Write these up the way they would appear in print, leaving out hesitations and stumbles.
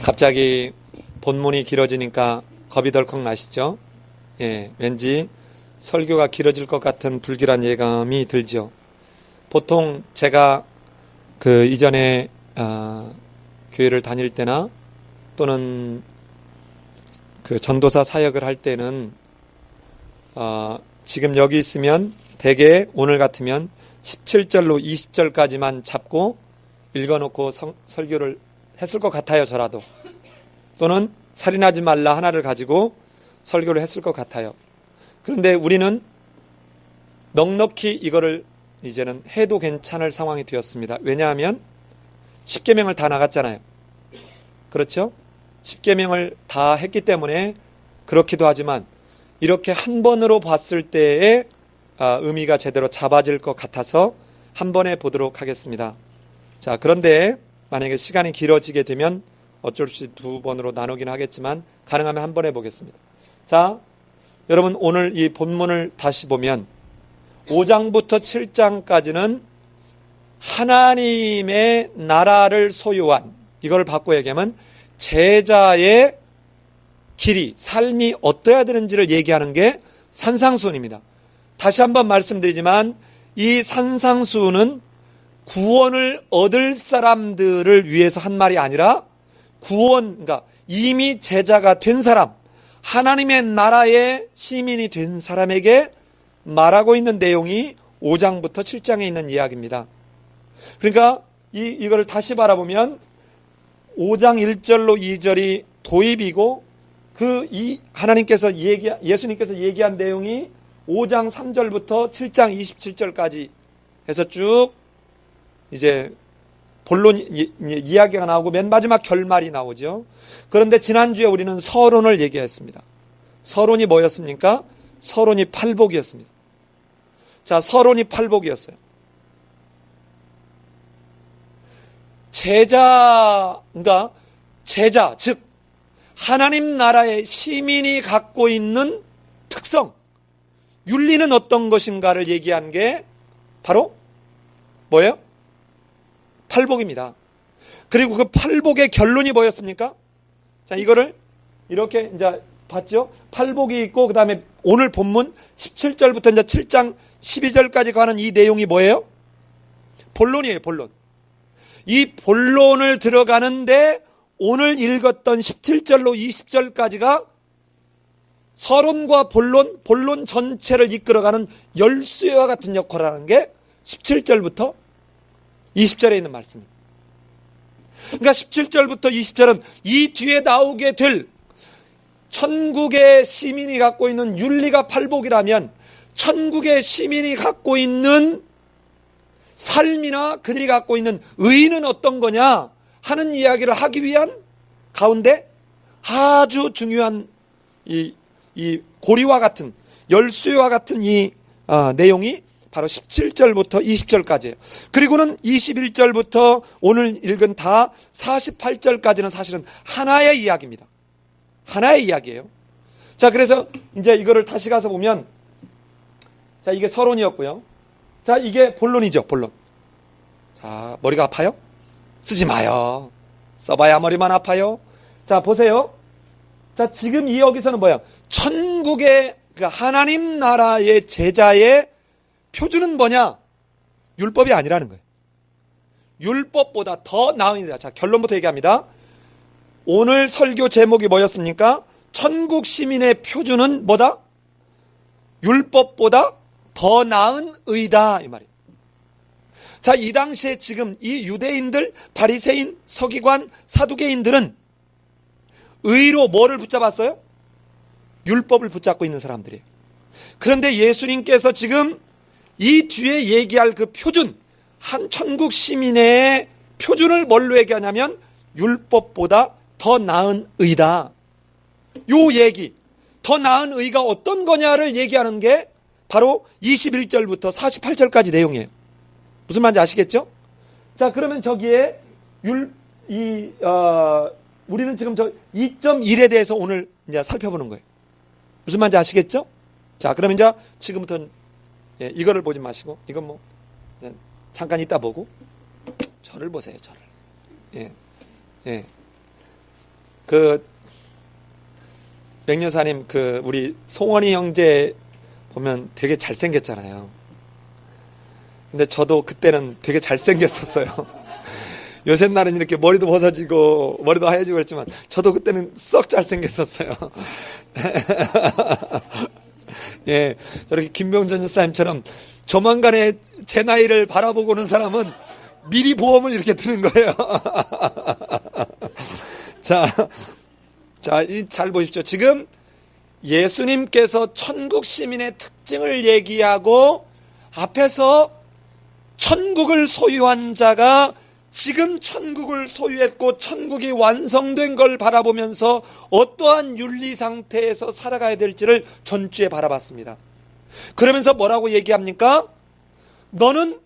갑자기 본문이 길어지니까 겁이 덜컥 나시죠? 예, 왠지 설교가 길어질 것 같은 불길한 예감이 들죠. 보통 제가 그 이전에 교회를 다닐 때나 또는 그 전도사 사역을 할 때는 지금 여기 있으면 대개 오늘 같으면 17절로 20절까지만 잡고 읽어놓고 설교를 했을 것 같아요. 저라도. 또는 살인하지 말라 하나를 가지고 설교를 했을 것 같아요. 그런데 우리는 넉넉히 이거를 이제는 해도 괜찮을 상황이 되었습니다. 왜냐하면 10계명을 다 나갔잖아요. 그렇죠? 10계명을 다 했기 때문에 그렇기도 하지만 이렇게 한 번으로 봤을 때의 의미가 제대로 잡아질 것 같아서 한 번에 보도록 하겠습니다. 자, 그런데 만약에 시간이 길어지게 되면 어쩔 수 없이 두 번으로 나누긴 하겠지만 가능하면 한 번 해보겠습니다. 자, 여러분 오늘 이 본문을 다시 보면 5장부터 7장까지는 하나님의 나라를 소유한, 이걸 바꿔 얘기하면 제자의 길이, 삶이 어떠해야 되는지를 얘기하는 게 산상수훈입니다. 다시 한번 말씀드리지만 이 산상수훈은 구원을 얻을 사람들을 위해서 한 말이 아니라 그러니까 이미 제자가 된 사람, 하나님의 나라의 시민이 된 사람에게 말하고 있는 내용이 5장부터 7장에 있는 이야기입니다. 그러니까 이거를 다시 바라보면 5장 1절로 2절이 도입이고 하나님께서 예수님께서 얘기한 내용이 5장 3절부터 7장 27절까지 해서 쭉 이제 본론 이야기가 나오고 맨 마지막 결말이 나오죠. 그런데 지난주에 우리는 서론을 얘기했습니다. 서론이 뭐였습니까? 서론이 팔복이었습니다. 자, 서론이 팔복이었어요. 제자, 즉 하나님 나라의 시민이 갖고 있는 특성, 윤리는 어떤 것인가를 얘기한 게 바로 뭐예요? 팔복입니다. 그리고 그 팔복의 결론이 뭐였습니까? 자, 이거를 이렇게 이제 봤죠? 팔복이 있고 그 다음에 오늘 본문 17절부터 이제 7장 12절까지 가는 이 내용이 뭐예요? 본론이에요, 본론. 이 본론을 들어가는데 오늘 읽었던 17절로 20절까지가 서론과 본론 전체를 이끌어가는 열쇠와 같은 역할을 하는 게 17절부터 20절에 있는 말씀입니다. 그러니까 17절부터 20절은 이 뒤에 나오게 될 천국의 시민이 갖고 있는 윤리가 팔복이라면 천국의 시민이 갖고 있는 삶이나 그들이 갖고 있는 의의는 어떤 거냐 하는 이야기를 하기 위한 가운데 아주 중요한 이 고리와 같은 열쇠와 같은 이 내용이 바로 17절부터 20절까지예요. 그리고는 21절부터 오늘 읽은 다 48절까지는 사실은 하나의 이야기입니다. 하나의 이야기예요. 자, 그래서 이제 이거를 다시 가서 보면, 자, 이게 서론이었고요. 자, 이게 본론이죠, 본론. 자, 머리가 아파요? 쓰지 마요. 써봐야 머리만 아파요. 자, 보세요. 자, 지금 여기서는 뭐야? 천국의 하나님 나라의 제자의 표준은 뭐냐? 율법이 아니라는 거예요. 율법보다 더 나은, 자, 결론부터 얘기합니다. 오늘 설교 제목이 뭐였습니까? 천국 시민의 표준은 뭐다? 율법보다 더 나은 의다, 이 말이에요. 자, 이 당시에 지금 이 유대인들, 바리새인, 서기관, 사두개인들은 의로 뭐를 붙잡았어요? 율법을 붙잡고 있는 사람들이에요. 그런데 예수님께서 지금 이 뒤에 얘기할 그 표준, 한 천국 시민의 표준을 뭘로 얘기하냐면 율법보다 더 나은 의다. 요 얘기, 더 나은 의가 어떤 거냐를 얘기하는 게 바로 21절부터 48절까지 내용이에요. 무슨 말인지 아시겠죠? 자, 그러면 저기에 우리는 지금 저 2.1에 대해서 오늘 이제 살펴보는 거예요. 무슨 말인지 아시겠죠? 자, 그러면 이제 지금부터는 이거를 보지 마시고, 이건 뭐 잠깐 이따 보고, 저를 보세요, 저를. 그 맹여사님 그 우리 송원이 형제 보면 되게 잘생겼잖아요. 근데 저도 그때는 되게 잘생겼었어요. 요새 날은 이렇게 머리도 벗어지고 머리도 하얘지고 그랬지만 저도 그때는 썩 잘생겼었어요. 예, 저렇게 김병선 전사님처럼 조만간에 제 나이를 바라보고는 사람은 미리 보험을 이렇게 드는 거예요. 자, 잘 보십시오. 지금 예수님께서 천국 시민의 특징을 얘기하고 앞에서 천국을 소유한 자가 지금 천국을 소유했고 천국이 완성된 걸 바라보면서 어떠한 윤리 상태에서 살아가야 될지를 전주에 바라봤습니다. 그러면서 뭐라고 얘기합니까? 너는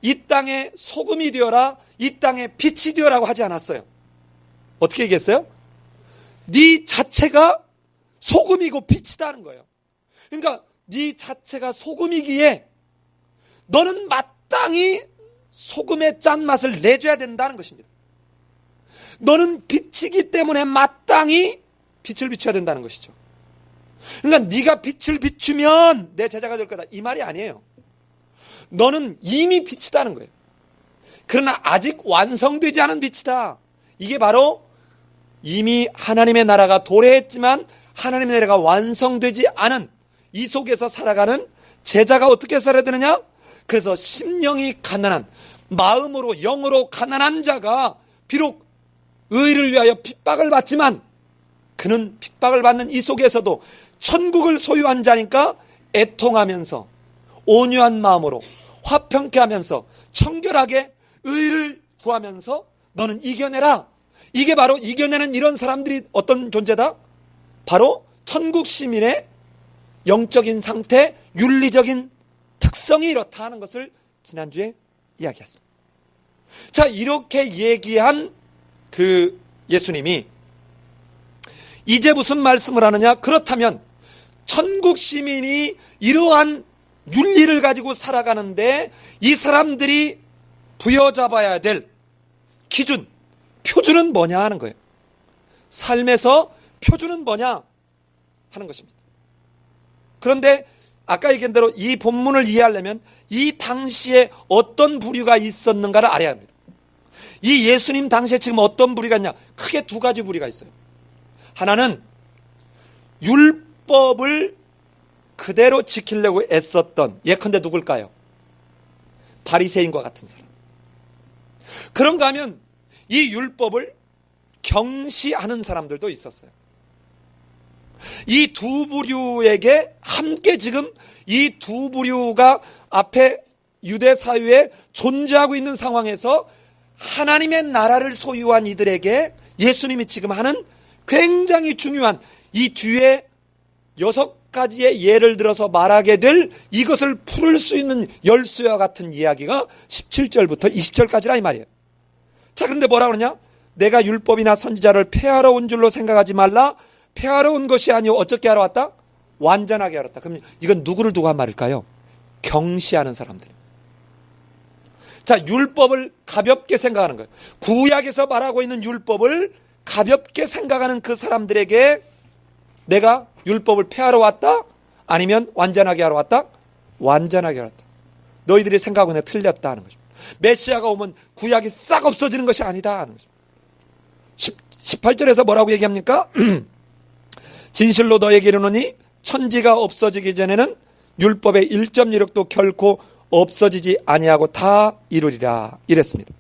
이 땅의 소금이 되어라, 이 땅의 빛이 되어라고 하지 않았어요. 어떻게 얘기했어요? 네 자체가 소금이고 빛이다는 거예요. 그러니까 네 자체가 소금이기에 너는 마땅히 소금의 짠맛을 내줘야 된다는 것입니다. 너는 빛이기 때문에 마땅히 빛을 비춰야 된다는 것이죠. 그러니까 네가 빛을 비추면 내 제자가 될 거다, 이 말이 아니에요. 너는 이미 빛이다는 거예요. 그러나 아직 완성되지 않은 빛이다. 이게 바로 이미 하나님의 나라가 도래했지만 하나님의 나라가 완성되지 않은 이 속에서 살아가는 제자가 어떻게 살아야 되느냐? 그래서 심령이 가난한, 마음으로 영으로 가난한 자가 비록 의를 위하여 핍박을 받지만 그는 핍박을 받는 이 속에서도 천국을 소유한 자니까 애통하면서 온유한 마음으로 화평케 하면서 청결하게 의를 구하면서 너는 이겨내라. 이게 바로 이겨내는 이런 사람들이 어떤 존재다? 바로 천국 시민의 영적인 상태, 윤리적인 특성이 이렇다 하는 것을 지난주에 이야기했습니다. 자, 이렇게 얘기한 그 예수님이 이제 무슨 말씀을 하느냐? 그렇다면 천국 시민이 이러한 윤리를 가지고 살아가는데 이 사람들이 부여잡아야 될 기준, 표준은 뭐냐 하는 거예요. 삶에서 표준은 뭐냐 하는 것입니다. 그런데 아까 얘기한 대로 이 본문을 이해하려면 이 당시에 어떤 부류가 있었는가를 알아야 합니다. 이 예수님 당시에 지금 어떤 부류가 있냐? 크게 두 가지 부류가 있어요. 하나는 율법을 그대로 지키려고 애썼던, 예컨대 누굴까요? 바리새인과 같은 사람. 그런가 하면 이 율법을 경시하는 사람들도 있었어요. 이 두 부류에게 함께 지금 이 두 부류가 앞에 유대 사회에 존재하고 있는 상황에서 하나님의 나라를 소유한 이들에게 예수님이 지금 하는 굉장히 중요한 이 뒤에 6가지의 예를 들어서 말하게 될 이것을 풀을 수 있는 열쇠와 같은 이야기가 17절부터 20절까지라 이 말이에요. 자, 그런데 뭐라 그러냐? 내가 율법이나 선지자를 폐하러 온 줄로 생각하지 말라. 폐하러 온 것이 아니오 어떻게 하러 왔다? 완전하게 하러 왔다. 그럼 이건 누구를 두고 한 말일까요? 경시하는 사람들. 자, 율법을 가볍게 생각하는 거예요. 구약에서 말하고 있는 율법을 가볍게 생각하는 그 사람들에게 내가 율법을 폐하러 왔다? 아니면 완전하게 하러 왔다? 완전하게 하러 왔다. 너희들이 생각하고 내가 틀렸다 하는 것입니다. 메시아가 오면 구약이 싹 없어지는 것이 아니다 하는 것입니다. 18절에서 뭐라고 얘기합니까? 진실로 너에게 이르노니 천지가 없어지기 전에는 율법의 1.16도 결코 없어지지 아니하고 다 이루리라 이랬습니다.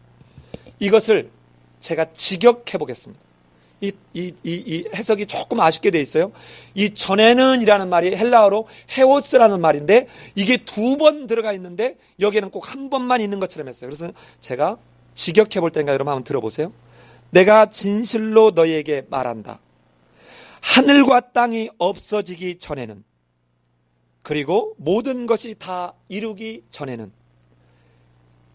이것을 제가 직역해 보겠습니다. 이 해석이 조금 아쉽게 돼 있어요. 이 전에는 이라는 말이 헬라어로 헤오스라는 말인데 이게 2번 들어가 있는데 여기에는 꼭 한 번만 있는 것처럼 했어요. 그래서 제가 직역해 볼 테니까 여러분 한번 들어보세요. 내가 진실로 너희에게 말한다. 하늘과 땅이 없어지기 전에는, 그리고 모든 것이 다 이루기 전에는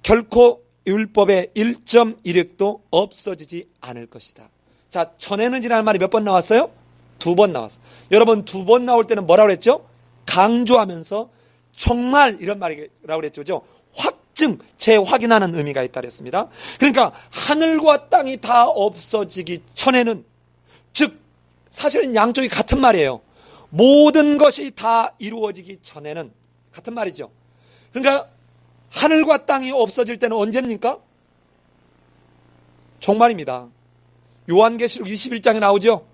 결코 율법의 1.16도 없어지지 않을 것이다. 자, 전에는 이라는 말이 몇 번 나왔어요? 2번 나왔어요. 여러분 2번 나올 때는 뭐라고 그랬죠? 강조하면서 정말 이런 말이라고 그랬죠. 그죠? 확증, 재확인하는 의미가 있다 그랬습니다. 그러니까 하늘과 땅이 다 없어지기 전에는 사실은 양쪽이 같은 말이에요. 모든 것이 다 이루어지기 전에는, 같은 말이죠. 그러니까 하늘과 땅이 없어질 때는 언제입니까? 종말입니다. 요한계시록 21장에 나오죠.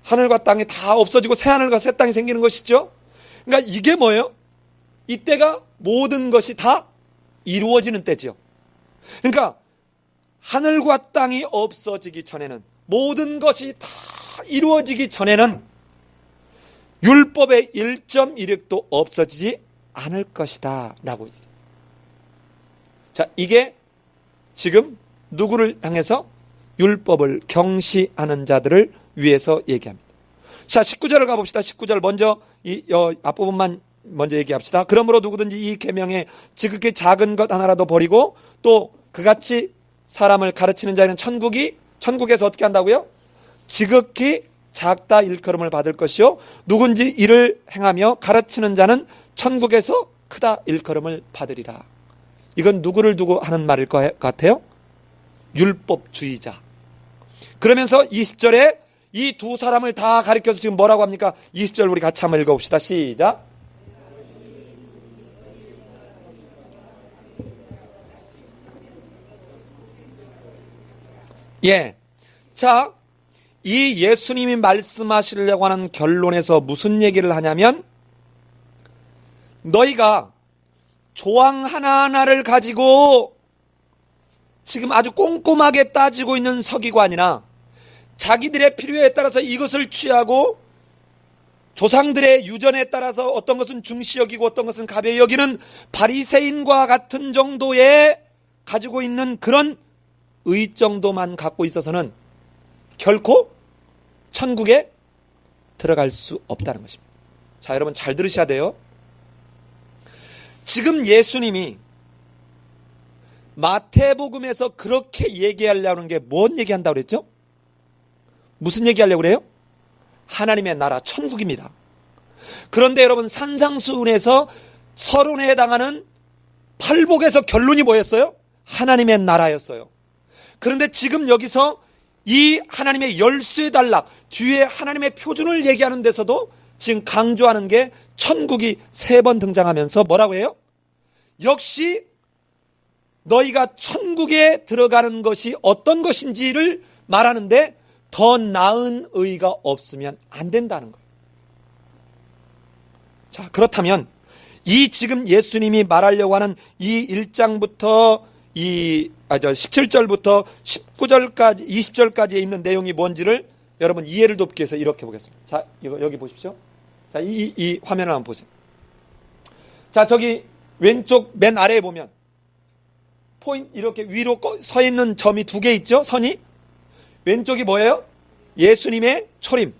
하늘과 땅이 다 없어지고 새 하늘과 새 땅이 생기는 것이죠. 그러니까 이게 뭐예요? 이때가 모든 것이 다 이루어지는 때죠. 그러니까 하늘과 땅이 없어지기 전에는, 모든 것이 다 이루어지기 전에는 율법의 1.1획도 없어지지 않을 것이다 라고 얘기해요. 자, 이게 지금 누구를 향해서? 율법을 경시하는 자들을 위해서 얘기합니다. 자, 19절을 가봅시다. 19절 먼저 이 앞부분만 먼저 얘기합시다. 그러므로 누구든지 이 계명에 지극히 작은 것 하나라도 버리고 또 그같이 사람을 가르치는 자에는 천국에서 어떻게 한다고요? 지극히 작다 일컬음을 받을 것이요, 누군지 이를 행하며 가르치는 자는 천국에서 크다 일컬음을 받으리라. 이건 누구를 두고 하는 말일 것 같아요? 율법주의자. 그러면서 20절에 이 두 사람을 다 가리켜서 지금 뭐라고 합니까? 20절 우리 같이 한번 읽어봅시다. 시작. 예. 자, 이 예수님이 말씀하시려고 하는 결론에서 무슨 얘기를 하냐면, 너희가 조항 하나하나를 가지고 지금 아주 꼼꼼하게 따지고 있는 서기관이나 자기들의 필요에 따라서 이것을 취하고 조상들의 유전에 따라서 어떤 것은 중시 여기고 어떤 것은 가벼이 여기는 바리새인과 같은 정도의 가지고 있는 그런 의 정도만 갖고 있어서는 결코 천국에 들어갈 수 없다는 것입니다. 자, 여러분 잘 들으셔야 돼요. 지금 예수님이 마태복음에서 그렇게 얘기하려는 게 뭔 얘기한다고 그랬죠? 무슨 얘기하려고 그래요? 하나님의 나라, 천국입니다. 그런데 여러분, 산상수훈에서 서론에 해당하는 팔복에서 결론이 뭐였어요? 하나님의 나라였어요. 그런데 지금 여기서 이 하나님의 열수의 단락, 뒤에 하나님의 표준을 얘기하는 데서도 지금 강조하는 게 천국이 3번 등장하면서 뭐라고 해요? 역시 너희가 천국에 들어가는 것이 어떤 것인지를 말하는데 더 나은 의가 없으면 안 된다는 거예요. 자, 그렇다면 이 지금 예수님이 말하려고 하는 이 1장부터 17절부터 19절까지 20절까지에 있는 내용이 뭔지를 여러분 이해를 돕기 위해서 이렇게 보겠습니다. 자, 여기 보십시오. 자, 이 화면을 한번 보세요. 자, 저기 왼쪽 맨 아래에 보면 포인트 이렇게 위로 서 있는 점이 2개 있죠? 선이. 왼쪽이 뭐예요? 예수님의 초림.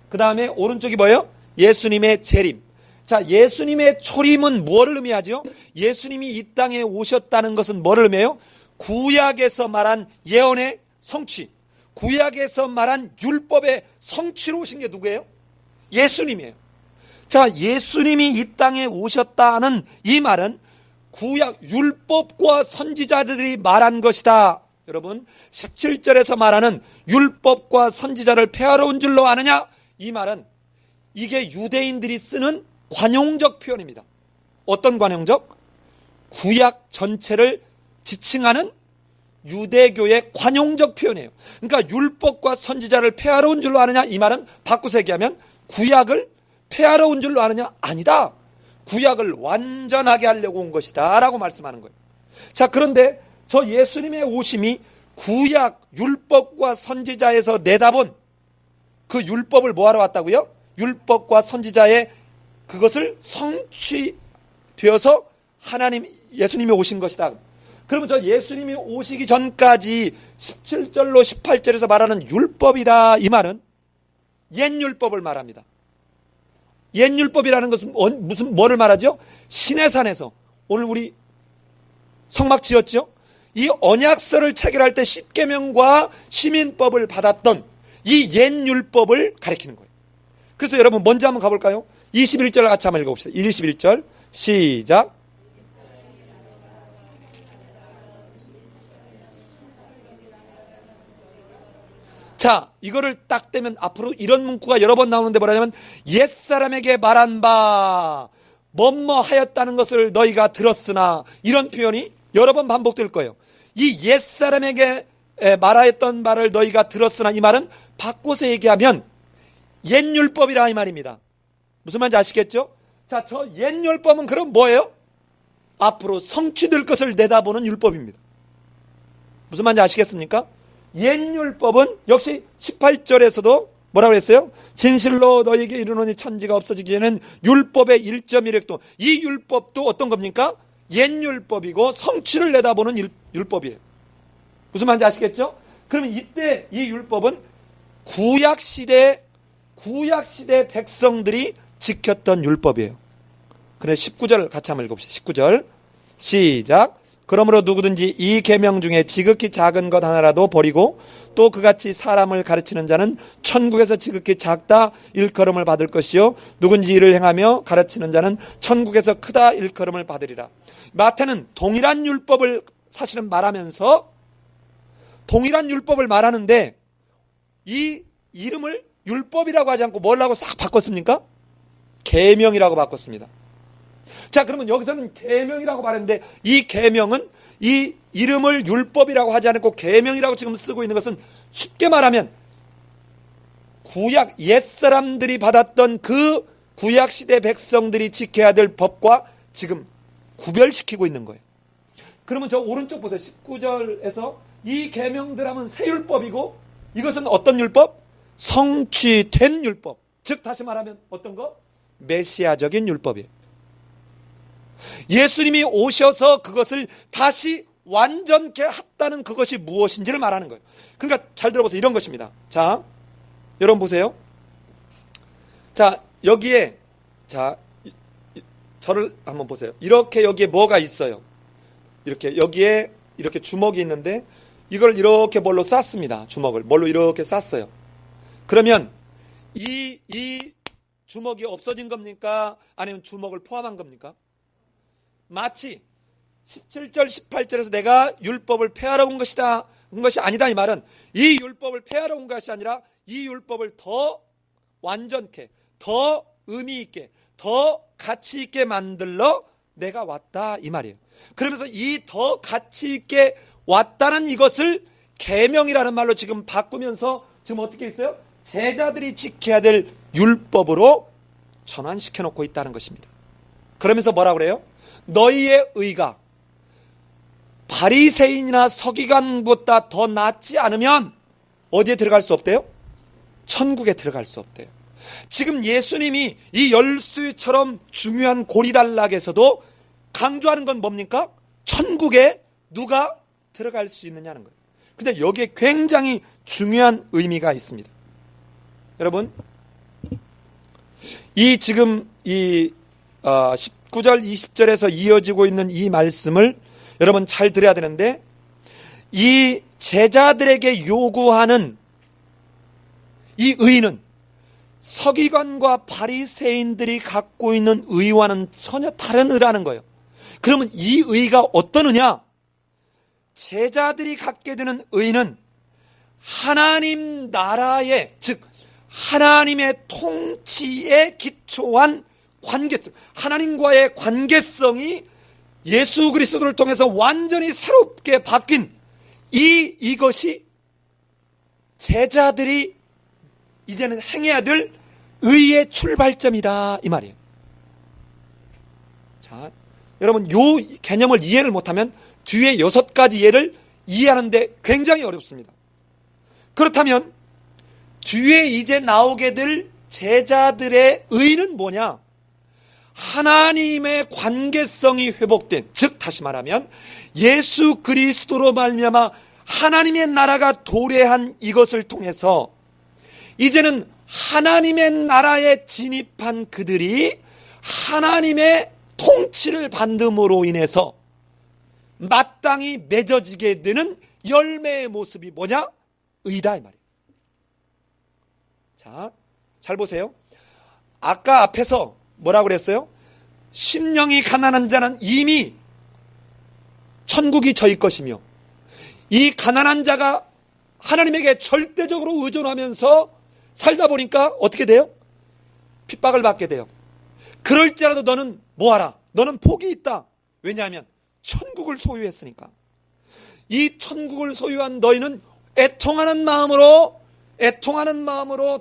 그 다음에 오른쪽이 뭐예요? 예수님의 재림. 자, 예수님의 초림은 무엇을 의미하죠? 예수님이 이 땅에 오셨다는 것은 뭐를 의미해요? 구약에서 말한 예언의 성취, 구약에서 말한 율법의 성취로 오신 게 누구예요? 예수님이에요. 자, 예수님이 이 땅에 오셨다는 이 말은 구약 율법과 선지자들이 말한 것이다. 여러분, 17절에서 말하는 율법과 선지자를 폐하러 온 줄로 아느냐? 이 말은 이게 유대인들이 쓰는 관용적 표현입니다. 어떤 관용적? 구약 전체를 지칭하는 유대교의 관용적 표현이에요. 그러니까 율법과 선지자를 폐하러 온 줄로 아느냐? 이 말은 바꾸서 얘기하면 구약을 폐하러 온 줄로 아느냐? 아니다. 구약을 완전하게 하려고 온 것이다 라고 말씀하는 거예요. 자, 그런데 저 예수님의 오심이 구약 율법과 선지자에서 내다본 그 율법을 뭐하러 왔다고요? 율법과 선지자의 그것을 성취되어서 예수님이 오신 것이다. 그러면 저 예수님이 오시기 전까지 17절로 18절에서 말하는 율법이다, 이 말은 옛 율법을 말합니다. 옛 율법이라는 것은 뭐를 말하죠? 시내산에서 오늘 우리 성막 지었죠? 이 언약서를 체결할 때 십계명과 시민법을 받았던 이 옛 율법을 가리키는 거예요. 그래서 여러분 먼저 한번 가볼까요? 21절을 같이 한번 읽어봅시다. 21절 시작. 자, 이거를 딱 떼면 앞으로 이런 문구가 여러 번 나오는데 뭐라냐면 옛사람에게 말한 바 뭐뭐 하였다는 것을 너희가 들었으나, 이런 표현이 여러 번 반복될 거예요. 이 옛사람에게 말하였던 말을 너희가 들었으나, 이 말은 바꿔서 얘기하면 옛율법이라 이 말입니다. 무슨 말인지 아시겠죠? 자, 저 옛율법은 그럼 뭐예요? 앞으로 성취될 것을 내다보는 율법입니다. 무슨 말인지 아시겠습니까? 옛율법은 역시 18절에서도 뭐라고 했어요? 진실로 너에게 이르노니 천지가 없어지기 전에는 율법의 1.1획도, 이 율법도 어떤 겁니까? 옛율법이고 성취를 내다보는 율법이에요. 무슨 말인지 아시겠죠? 그러면 이때 이 율법은 구약시대 백성들이 지켰던 율법이에요. 그래, 19절 같이 한번 읽어봅시다. 19절 시작. 그러므로 누구든지 이 계명 중에 지극히 작은 것 하나라도 버리고 또 그같이 사람을 가르치는 자는 천국에서 지극히 작다 일컬음을 받을 것이요, 누군지 이를 행하며 가르치는 자는 천국에서 크다 일컬음을 받으리라. 마태는 동일한 율법을 사실은 말하면서 동일한 율법을 말하는데 이 이름을 율법이라고 하지 않고 뭐라고 싹 바꿨습니까? 계명이라고 바꿨습니다. 자, 그러면 여기서는 계명이라고 말했는데 이 계명은 이 이름을 율법이라고 하지 않고 계명이라고 지금 쓰고 있는 것은 쉽게 말하면 구약 옛사람들이 받았던 그 구약시대 백성들이 지켜야 될 법과 지금 구별시키고 있는 거예요. 그러면 저 오른쪽 보세요. 19절에서 이 계명들 하면 새 율법이고 이것은 어떤 율법? 성취된 율법. 즉 다시 말하면 어떤 거? 메시아적인 율법이에요. 예수님이 오셔서 그것을 다시 완전케 했다는 그것이 무엇인지를 말하는 거예요. 그러니까 잘 들어보세요. 이런 것입니다. 자, 여러분 보세요. 자, 여기에 자 저를 한번 보세요. 이렇게 여기에 뭐가 있어요? 이렇게 여기에 이렇게 주먹이 있는데 이걸 이렇게 뭘로 쌌습니다. 주먹을 뭘로 이렇게 쌌어요. 그러면 이 주먹이 없어진 겁니까? 아니면 주먹을 포함한 겁니까? 마치 17절 18절에서 내가 율법을 폐하러 온 것이다, 온 것이 아니다, 이 말은 이 율법을 폐하러 온 것이 아니라 이 율법을 더 완전케, 더 의미 있게, 더 가치 있게 만들러 내가 왔다, 이 말이에요. 그러면서 이 더 가치 있게 왔다는 이것을 계명이라는 말로 지금 바꾸면서 지금 어떻게 있어요? 제자들이 지켜야 될 율법으로 전환시켜 놓고 있다는 것입니다. 그러면서 뭐라 그래요? 너희의 의가 바리새인이나 서기관보다 더 낫지 않으면 어디에 들어갈 수 없대요? 천국에 들어갈 수 없대요. 지금 예수님이 이 열수처럼 중요한 고리단락에서도 강조하는 건 뭡니까? 천국에 누가 들어갈 수 있느냐는 거예요. 근데 여기에 굉장히 중요한 의미가 있습니다. 여러분, 이 지금 이 19절 20절에서 이어지고 있는 이 말씀을 여러분 잘 들어야 되는데, 이 제자들에게 요구하는 이 의는 서기관과 바리새인들이 갖고 있는 의와는 전혀 다른 의라는 거예요. 그러면 이 의가 어떤 의냐? 제자들이 갖게 되는 의는 하나님 나라의, 즉 하나님의 통치에 기초한 관계성, 하나님과의 관계성이 예수 그리스도를 통해서 완전히 새롭게 바뀐 이것이 제자들이 이제는 행해야 될 의의 출발점이다, 이 말이에요. 자, 여러분 요 개념을 이해를 못하면 뒤에 6가지 예를 이해하는데 굉장히 어렵습니다. 그렇다면 뒤에 이제 나오게 될 제자들의 의는 뭐냐? 하나님의 관계성이 회복된, 즉 다시 말하면 예수 그리스도로 말미암아 하나님의 나라가 도래한 이것을 통해서 이제는 하나님의 나라에 진입한 그들이 하나님의 통치를 받음으로 인해서 마땅히 맺어지게 되는 열매의 모습이 뭐냐? 의다, 이 말이에요. 자, 잘 보세요. 아까 앞에서 뭐라고 그랬어요? 심령이 가난한 자는 이미 천국이 저희 것이며, 이 가난한 자가 하나님에게 절대적으로 의존하면서 살다 보니까 어떻게 돼요? 핍박을 받게 돼요. 그럴지라도 너는 뭐하라? 너는 복이 있다. 왜냐하면 천국을 소유했으니까. 이 천국을 소유한 너희는 애통하는 마음으로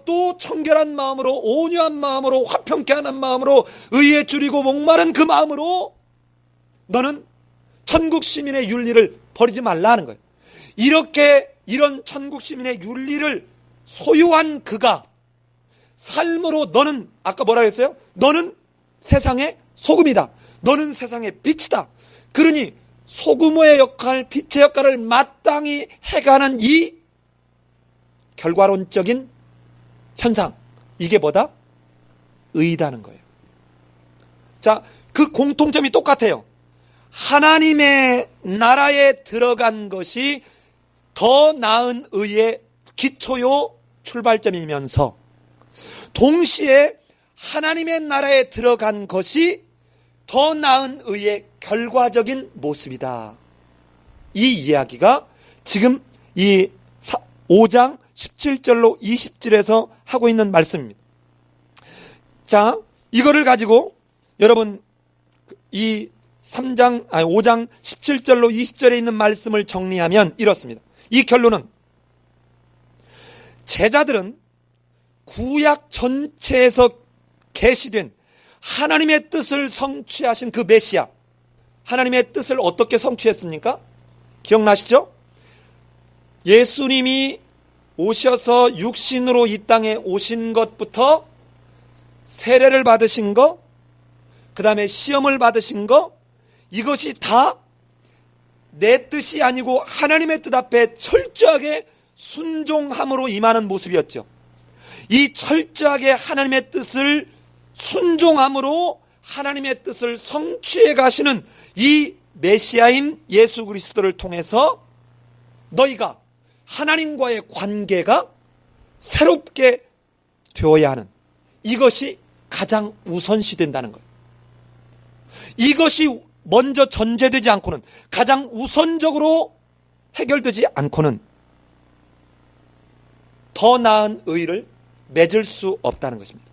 또 청결한 마음으로, 온유한 마음으로, 화평케 하는 마음으로, 의에 줄이고 목마른 그 마음으로 너는 천국 시민의 윤리를 버리지 말라 하는 거예요. 이런 천국 시민의 윤리를 소유한 그가 삶으로 너는 아까 뭐라 했어요? 너는 세상의 소금이다. 너는 세상의 빛이다. 그러니 소금의 역할, 빛의 역할을 마땅히 해가는 이 결과론적인 현상, 이게 뭐다? 의다는 거예요. 자, 그 공통점이 똑같아요. 하나님의 나라에 들어간 것이 더 나은 의의 기초요 출발점이면서 동시에 하나님의 나라에 들어간 것이 더 나은 의의 결과적인 모습이다. 이 이야기가 지금 이 5장 17절로 20절에서 하고 있는 말씀입니다. 자, 이거를 가지고 여러분 이 5장 17절로 20절에 있는 말씀을 정리하면 이렇습니다. 이 결론은 제자들은 구약 전체에서 계시된 하나님의 뜻을 성취하신 그 메시아, 하나님의 뜻을 어떻게 성취했습니까? 기억나시죠? 예수님이 오셔서 육신으로 이 땅에 오신 것부터 세례를 받으신 거, 그 다음에 시험을 받으신 거, 이것이 다 내 뜻이 아니고 하나님의 뜻 앞에 철저하게 순종함으로 임하는 모습이었죠. 이 철저하게 하나님의 뜻을 순종함으로 하나님의 뜻을 성취해 가시는 이 메시아인 예수 그리스도를 통해서 너희가 하나님과의 관계가 새롭게 되어야 하는, 이것이 가장 우선시 된다는 거예요. 이것이 먼저 전제되지 않고는, 가장 우선적으로 해결되지 않고는 더 나은 의를 맺을 수 없다는 것입니다.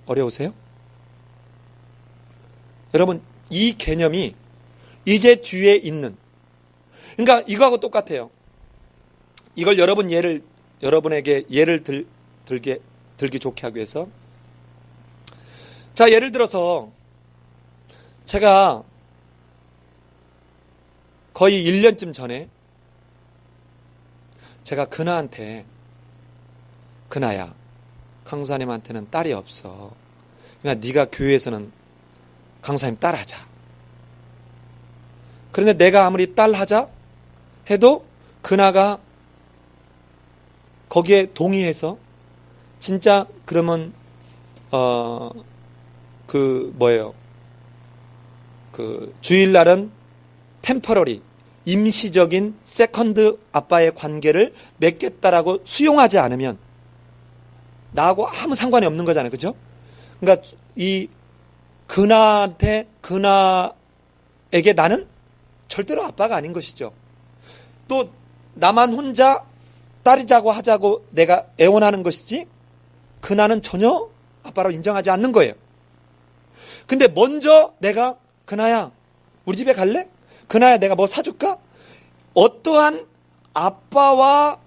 어려우세요? 여러분, 이 개념이 이제 뒤에 있는, 그러니까 이거하고 똑같아요. 이걸 여러분에게 예를 들기 좋게 하기 위해서, 자, 예를 들어서 제가 거의 1년쯤 전에 제가 근아한테, 근아야, 강사님한테는 딸이 없어. 그러니까 네가 교회에서는 강사님 딸하자. 그런데 내가 아무리 딸하자 해도 근아가 거기에 동의해서 진짜 그러면 주일날은 템퍼러리, 임시적인 세컨드 아빠의 관계를 맺겠다라고 수용하지 않으면 나하고 아무 상관이 없는 거잖아요. 그죠? 그러니까 이 근아에게 나는 절대로 아빠가 아닌 것이죠. 또 나만 혼자 딸이자고 하자고 내가 애원하는 것이지 근아는 전혀 아빠로 인정하지 않는 거예요. 근데 먼저 내가 근아야 우리 집에 갈래? 근아야 내가 뭐 사줄까? 어떠한 아빠와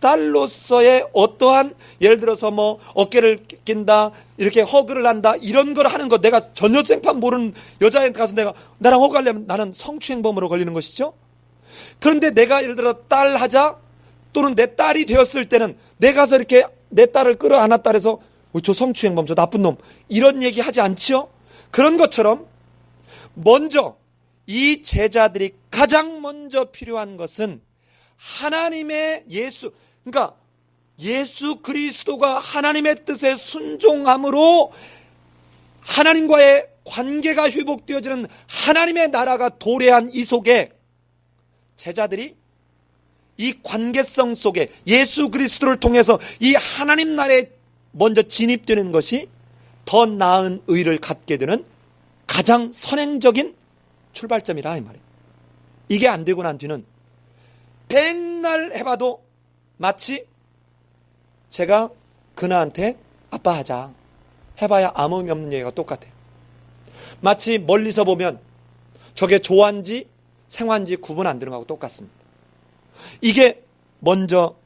딸로서의 어떠한, 예를 들어서 뭐 어깨를 낀다, 이렇게 허그를 한다, 이런 걸 하는 것, 내가 전혀 생판 모르는 여자한테 가서 나랑 허그하려면 나는 성추행범으로 걸리는 것이죠. 그런데 내가 예를 들어 딸 하자, 또는 내 딸이 되었을 때는 내가 가서 이렇게 내 딸을 끌어안았다 해서 저 성추행범, 저 나쁜 놈, 이런 얘기 하지 않지요? 그런 것처럼 먼저 이 제자들이 가장 먼저 필요한 것은 하나님의 그러니까 예수 그리스도가 하나님의 뜻에 순종함으로 하나님과의 관계가 회복되어지는 하나님의 나라가 도래한 이 속에 제자들이 이 관계성 속에 예수 그리스도를 통해서 이 하나님 나라에 먼저 진입되는 것이 더 나은 의를 갖게 되는 가장 선행적인 출발점이라 이 말이에요. 이게 안 되고 난 뒤는 백날 해봐도 마치 제가 그나한테 아빠 하자 해봐야 아무 의미 없는 얘기가 똑같아요. 마치 멀리서 보면 저게 조화인지 생화인지 구분 안 되는 거하고 똑같습니다. 이게 먼저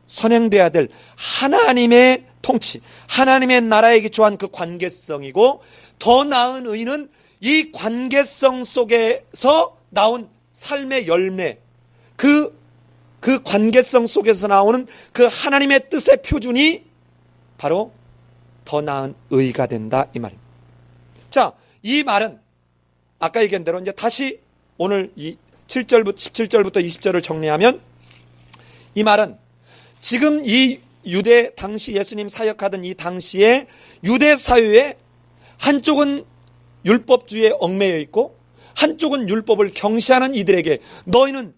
선행돼야 될 하나님의 통치, 하나님의 나라에 기초한 그 관계성이고, 더 나은 의는 이 관계성 속에서 나온 삶의 열매, 그 관계성 속에서 나오는 그 하나님의 뜻의 표준이 바로 더 나은 의가 된다, 이 말입니다. 자, 이 말은 아까 얘기한 대로 이제 다시 오늘 이 17절부터 20절을 정리하면, 이 말은 지금 이 유대 당시 예수님 사역하던 이 당시에 유대 사회에 한쪽은 율법주의에 얽매여 있고 한쪽은 율법을 경시하는 이들에게, 너희는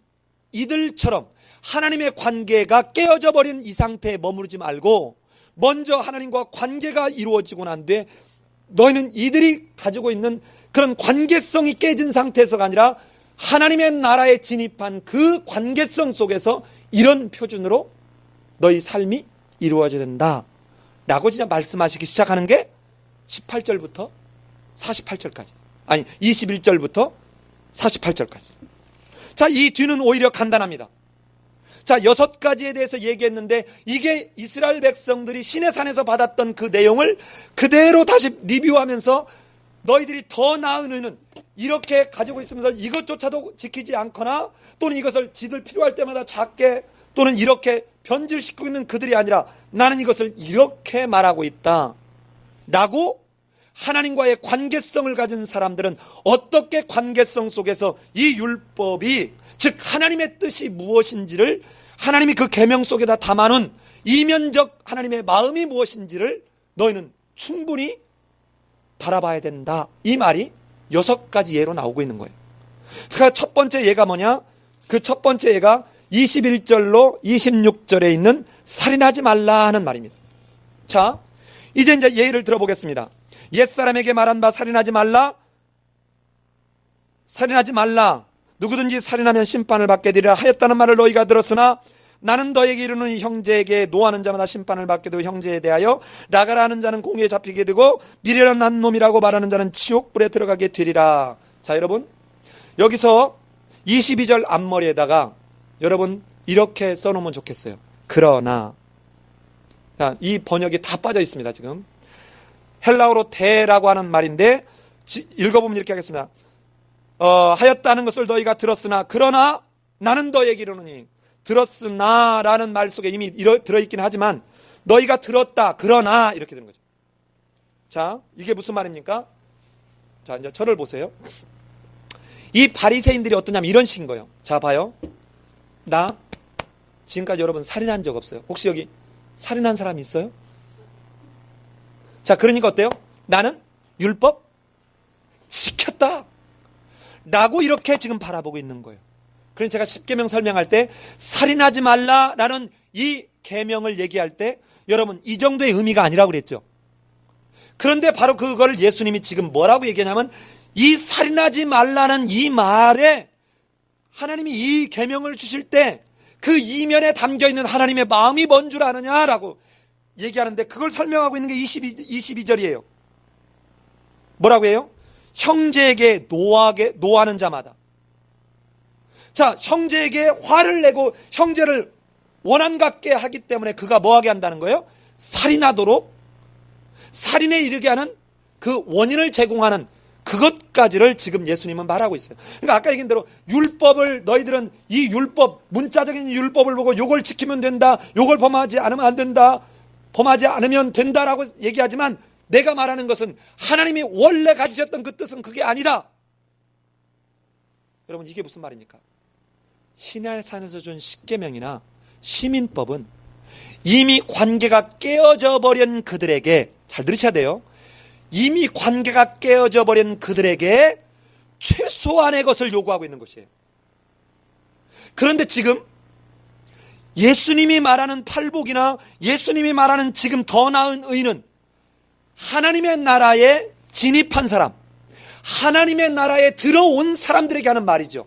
이들처럼 하나님의 관계가 깨어져 버린 이 상태에 머무르지 말고 먼저 하나님과 관계가 이루어지고 난 뒤에 너희는 이들이 가지고 있는 그런 관계성이 깨진 상태에서가 아니라 하나님의 나라에 진입한 그 관계성 속에서 이런 표준으로 너희 삶이 이루어져야 된다 라고 진짜 말씀하시기 시작하는 게 18절부터 48절까지, 아니 21절부터 48절까지. 자, 이 뒤는 오히려 간단합니다. 자, 6가지에 대해서 얘기했는데 이게 이스라엘 백성들이 시내산에서 받았던 그 내용을 그대로 다시 리뷰하면서 너희들이 더 나은 의는 이렇게 가지고 있으면서 이것조차도 지키지 않거나 또는 이것을 지들 필요할 때마다 작게 또는 이렇게 변질시키고 있는 그들이 아니라 나는 이것을 이렇게 말하고 있다 라고, 하나님과의 관계성을 가진 사람들은 어떻게 관계성 속에서 이 율법이, 즉 하나님의 뜻이 무엇인지를, 하나님이 그 계명 속에다 담아놓은 이면적 하나님의 마음이 무엇인지를 너희는 충분히 바라봐야 된다, 이 말이 6가지 예로 나오고 있는 거예요. 그러니까 첫 번째 예가 뭐냐? 그 첫 번째 예가 21절로 26절에 있는 살인하지 말라 하는 말입니다. 자, 이제 예를 들어보겠습니다. 옛사람에게 말한 바 살인하지 말라, 살인하지 말라, 누구든지 살인하면 심판을 받게 되리라 하였다는 말을 너희가 들었으나 나는 너에게 이르노니 형제에게 노하는 자마다 심판을 받게 되고 형제에 대하여 나가라 하는 자는 공의에 잡히게 되고 미련한 한 놈이라고 말하는 자는 지옥불에 들어가게 되리라. 자, 여러분 여기서 22절 앞머리에다가 여러분 이렇게 써놓으면 좋겠어요. 그러나. 자, 이 번역이 다 빠져 있습니다. 지금 헬라어로 대라고 하는 말인데 읽어보면 이렇게 하겠습니다. 하였다는 것을 너희가 들었으나 그러나 나는 너에게 이르노니, 들었으나 라는 말 속에 이미 들어있긴 하지만 너희가 들었다 그러나 이렇게 되는 거죠. 자, 이게 무슨 말입니까? 자, 이제 저를 보세요. 이 바리새인들이 어떠냐면 이런 식인 거예요. 자, 봐요. 나 지금까지 여러분 살인한 적 없어요. 혹시 여기 살인한 사람 있어요? 자, 그러니까 어때요? 나는 율법 지켰다 라고 이렇게 지금 바라보고 있는 거예요. 그래서 제가 10계명 설명할 때 살인하지 말라라는 이 계명을 얘기할 때 여러분 이 정도의 의미가 아니라고 그랬죠. 그런데 바로 그걸 예수님이 지금 뭐라고 얘기하냐면 이 살인하지 말라는 이 말에 하나님이 이 계명을 주실 때 그 이면에 담겨있는 하나님의 마음이 뭔 줄 아느냐라고 얘기하는데, 그걸 설명하고 있는 게 22절이에요. 뭐라고 해요? 형제에게 노하는 자마다. 자, 형제에게 화를 내고 형제를 원한 갖게 하기 때문에 그가 뭐하게 한다는 거예요? 살인하도록, 살인에 이르게 하는 그 원인을 제공하는 그것까지를 지금 예수님은 말하고 있어요. 그러니까 아까 얘기한 대로 율법을, 너희들은 이 율법, 문자적인 율법을 보고 요걸 지키면 된다, 요걸 범하지 않으면 안 된다, 범하지 않으면 된다라고 얘기하지만 내가 말하는 것은 하나님이 원래 가지셨던 그 뜻은 그게 아니다. 여러분 이게 무슨 말입니까? 시내산에서 준 십계명이나 시민법은 이미 관계가 깨어져 버린 그들에게, 잘 들으셔야 돼요. 이미 관계가 깨어져 버린 그들에게 최소한의 것을 요구하고 있는 것이에요. 그런데 지금 예수님이 말하는 팔복이나 예수님이 말하는 지금 더 나은 의는 하나님의 나라에 진입한 사람, 하나님의 나라에 들어온 사람들에게 하는 말이죠.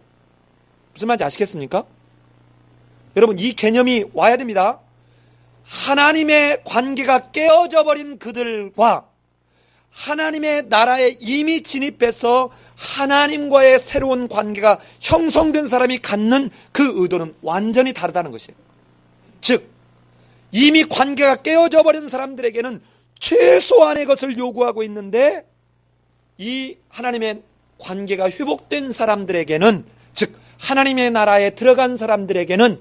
무슨 말인지 아시겠습니까? 여러분 이 개념이 와야 됩니다. 하나님의 관계가 깨어져 버린 그들과 하나님의 나라에 이미 진입해서 하나님과의 새로운 관계가 형성된 사람이 갖는 그 의도는 완전히 다르다는 것이에요. 즉 이미 관계가 깨어져 버린 사람들에게는 최소한의 것을 요구하고 있는데, 이 하나님의 관계가 회복된 사람들에게는, 즉 하나님의 나라에 들어간 사람들에게는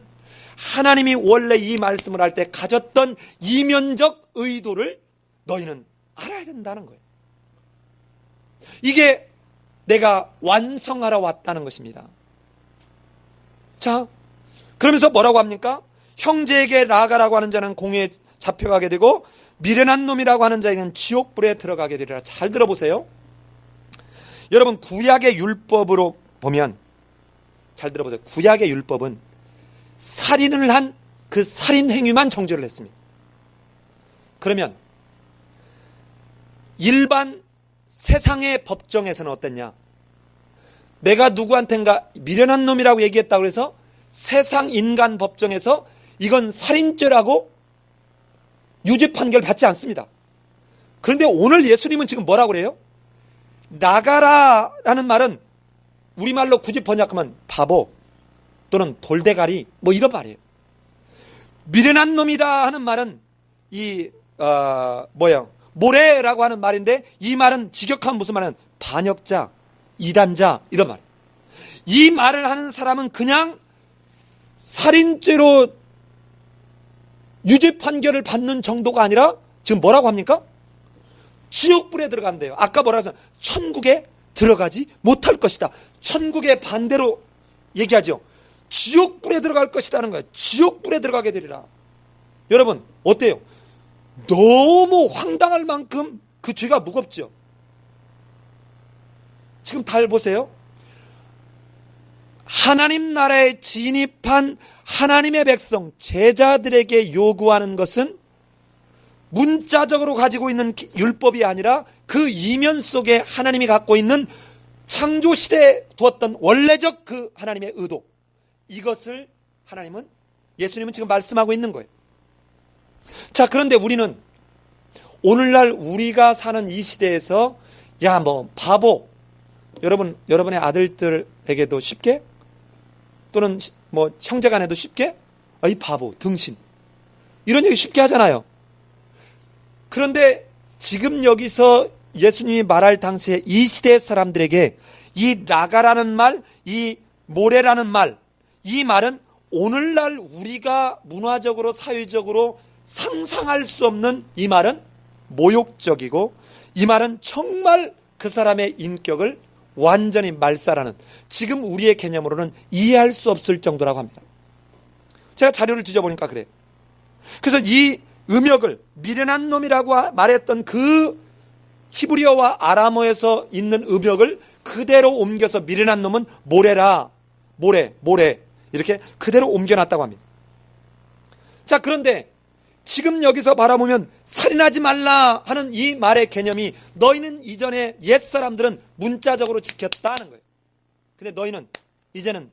하나님이 원래 이 말씀을 할 때 가졌던 이면적 의도를 너희는 알아야 된다는 거예요. 이게 내가 완성하러 왔다는 것입니다. 자, 그러면서 뭐라고 합니까? 형제에게 라가라고 하는 자는 공회에 잡혀가게 되고 미련한 놈이라고 하는 자에게는 지옥불에 들어가게 되리라. 잘 들어보세요. 여러분 구약의 율법으로 보면, 잘 들어보세요. 구약의 율법은 살인을 한 그 살인 행위만 정죄를 했습니다. 그러면 일반 세상의 법정에서는 어땠냐? 내가 누구한텐가 미련한 놈이라고 얘기했다고 해서 세상 인간 법정에서 이건 살인죄라고 유죄 판결 받지 않습니다. 그런데 오늘 예수님은 지금 뭐라고 그래요? 나가라라는 말은 우리말로 굳이 번역하면 바보 또는 돌대가리 뭐 이런 말이에요. 미련한 놈이다 하는 말은 모래라고 하는 말인데, 이 말은 직역하면 무슨 말은 반역자, 이단자 이런 말. 이 말을 하는 사람은 그냥 살인죄로 유죄 판결을 받는 정도가 아니라 지금 뭐라고 합니까? 지옥불에 들어간대요. 아까 뭐라고 했어요? 천국에 들어가지 못할 것이다. 천국의 반대로 얘기하죠. 지옥불에 들어갈 것이라는 거예요. 지옥불에 들어가게 되리라. 여러분 어때요? 너무 황당할 만큼 그 죄가 무겁죠. 지금 잘 보세요. 하나님 나라에 진입한 하나님의 백성 제자들에게 요구하는 것은 문자적으로 가지고 있는 율법이 아니라 그 이면 속에 하나님이 갖고 있는 창조시대에 두었던 원래적 그 하나님의 의도, 이것을 예수님은 지금 말씀하고 있는 거예요. 자, 그런데 우리는 오늘날 우리가 사는 이 시대에서 바보, 여러분의 아들들에게도 쉽게, 또는 형제간에도 쉽게 이 바보, 등신 이런 얘기 쉽게 하잖아요. 그런데 지금 여기서 예수님이 말할 당시에 이 시대 사람들에게 이 라가라는 말, 이 모래라는 말, 이 말은 오늘날 우리가 문화적으로 사회적으로 상상할 수 없는, 이 말은 모욕적이고 이 말은 정말 그 사람의 인격을 완전히 말살하는, 지금 우리의 개념으로는 이해할 수 없을 정도라고 합니다. 제가 자료를 뒤져보니까 그래요. 그래서 이 음역을 미련한 놈이라고 말했던 그 히브리어와 아람어에서 있는 음역을 그대로 옮겨서 미련한 놈은 모래라, 모래 이렇게 그대로 옮겨놨다고 합니다. 자, 그런데 지금 여기서 바라보면 살인하지 말라 하는 이 말의 개념이, 너희는 이전에 옛사람들은 문자적으로 지켰다는 거예요. 근데 너희는 이제는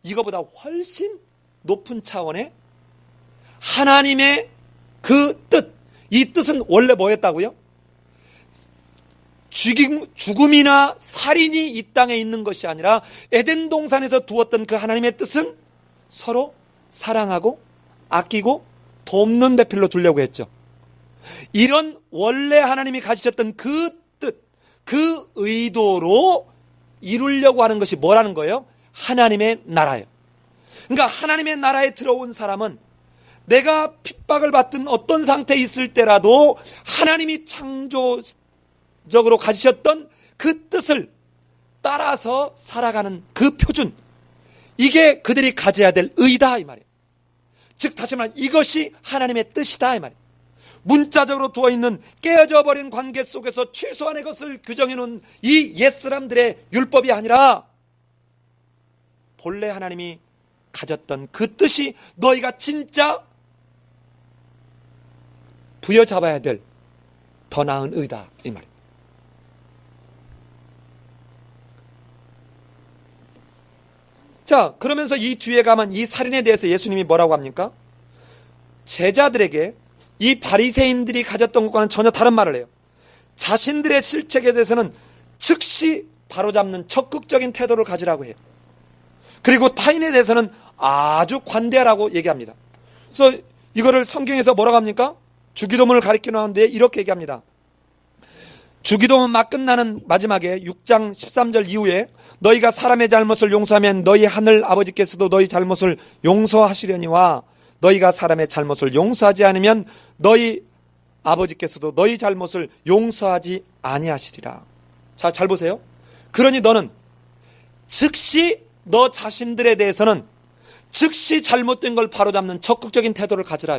이거보다 훨씬 높은 차원의 하나님의 그 뜻, 이 뜻은 원래 뭐였다고요? 죽음이나 살인이 이 땅에 있는 것이 아니라 에덴 동산에서 두었던 그 하나님의 뜻은 서로 사랑하고 아끼고 돕는 배필로 두려고 했죠. 이런 원래 하나님이 가지셨던 그 뜻, 그 의도로 이루려고 하는 것이 뭐라는 거예요? 하나님의 나라예요. 그러니까 하나님의 나라에 들어온 사람은 내가 핍박을 받던 어떤 상태에 있을 때라도 하나님이 창조적으로 가지셨던 그 뜻을 따라서 살아가는 그 표준, 이게 그들이 가져야 될 의다 이 말이에요. 즉 다시 말하면 이것이 하나님의 뜻이다 이 말이에요. 문자적으로 두어있는 깨어져 버린 관계 속에서 최소한의 것을 규정해 놓은 이 옛사람들의 율법이 아니라 본래 하나님이 가졌던 그 뜻이 너희가 진짜 부여잡아야 될 더 나은 의다 이 말이에요. 자, 그러면서 이 뒤에 가면 이 살인에 대해서 예수님이 뭐라고 합니까? 제자들에게 이 바리새인들이 가졌던 것과는 전혀 다른 말을 해요. 자신들의 실책에 대해서는 즉시 바로잡는 적극적인 태도를 가지라고 해요. 그리고 타인에 대해서는 아주 관대하라고 얘기합니다. 그래서 이거를 성경에서 뭐라고 합니까? 주기도문을 가리키는 하는데 이렇게 얘기합니다. 주기도문 막 끝나는 마지막에 6장 13절 이후에 너희가 사람의 잘못을 용서하면 너희 하늘 아버지께서도 너희 잘못을 용서하시려니와 너희가 사람의 잘못을 용서하지 않으면 너희 아버지께서도 너희 잘못을 용서하지 아니하시리라. 자, 잘 보세요. 그러니 너는 즉시 너 자신들에 대해서는 즉시 잘못된 걸 바로잡는 적극적인 태도를 가지라.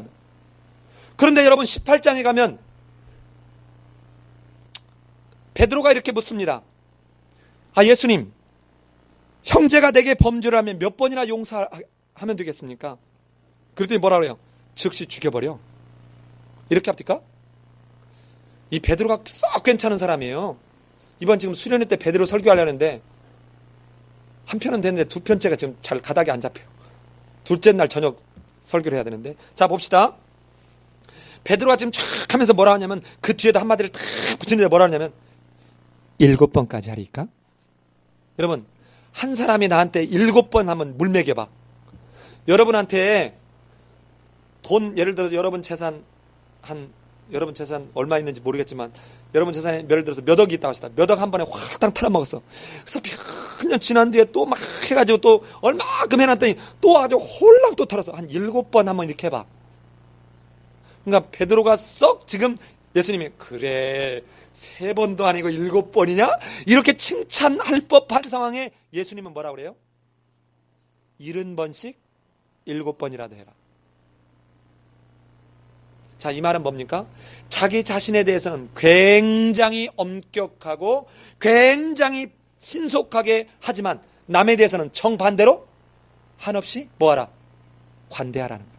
그런데 여러분 18장에 가면 베드로가 이렇게 묻습니다. 아, 예수님, 형제가 내게 범죄를 하면 몇 번이나 용서하면 되겠습니까? 그랬더니 뭐라 그래요? 즉시 죽여버려. 이렇게 합니까? 이 베드로가 썩 괜찮은 사람이에요. 이번 지금 수련회 때 베드로 설교하려는데 한 편은 됐는데 두 편째가 지금 잘 가닥이 안 잡혀요. 둘째 날 저녁 설교를 해야 되는데. 자, 봅시다. 베드로가 지금 쫙 하면서 뭐라 하냐면 그 뒤에다 한마디를 탁 붙이는데 뭐라 하냐면 7번까지 하리까? 여러분, 한 사람이 나한테 7번 하면 물 먹여봐. 여러분한테 돈, 예를 들어서 여러분 재산 얼마 있는지 모르겠지만 여러분 재산에 예를 들어서 몇 억이 있다고 합시다. 몇 억 한 번에 확 털어먹었어. 그래서 몇 년 지난 뒤에 또 막 해가지고 또 얼마큼 해놨더니 또 아주 홀랑 또 털어서 한 7번 한번 이렇게 해봐. 그러니까 베드로가 썩 지금 예수님이 그래 3번도 아니고 7번이냐? 이렇게 칭찬할 법한 상황에 예수님은 뭐라 그래요? 70번씩 7번이라도 해라. 자, 이 말은 뭡니까? 자기 자신에 대해서는 굉장히 엄격하고 굉장히 신속하게 하지만 남에 대해서는 정반대로 한없이 뭐하라? 관대하라는 거예요.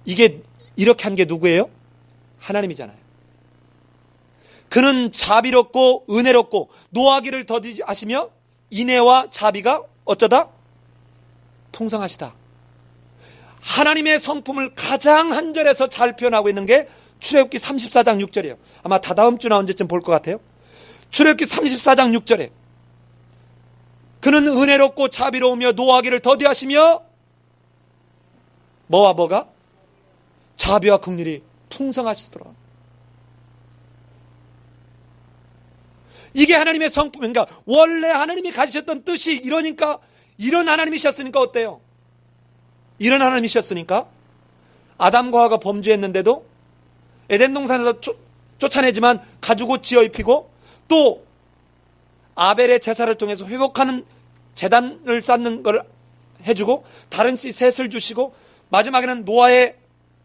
이게 이렇게 한 게 누구예요? 하나님이잖아요. 그는 자비롭고 은혜롭고 노하기를 더디 하시며 인애와 자비가 어쩌다? 풍성하시다. 하나님의 성품을 가장 한 절에서 잘 표현하고 있는 게 출애굽기 34장 6절이에요. 아마 다다음 주나 언제쯤 볼 것 같아요. 출애굽기 34장 6절에 그는 은혜롭고 자비로우며 노하기를 더디하시며 뭐와 뭐가? 자비와 긍휼이 풍성하시더라. 이게 하나님의 성품인가? 원래 하나님이 가지셨던 뜻이 이러니까 이런 하나님이셨으니까 어때요? 이런 하나님이셨으니까 아담과 하와가 범죄했는데도 에덴 동산에서 쫓아내지만 가지고 지어 입히고 또 아벨의 제사를 통해서 회복하는 제단을 쌓는 걸 해주고 다른 씨 셋을 주시고 마지막에는 노아의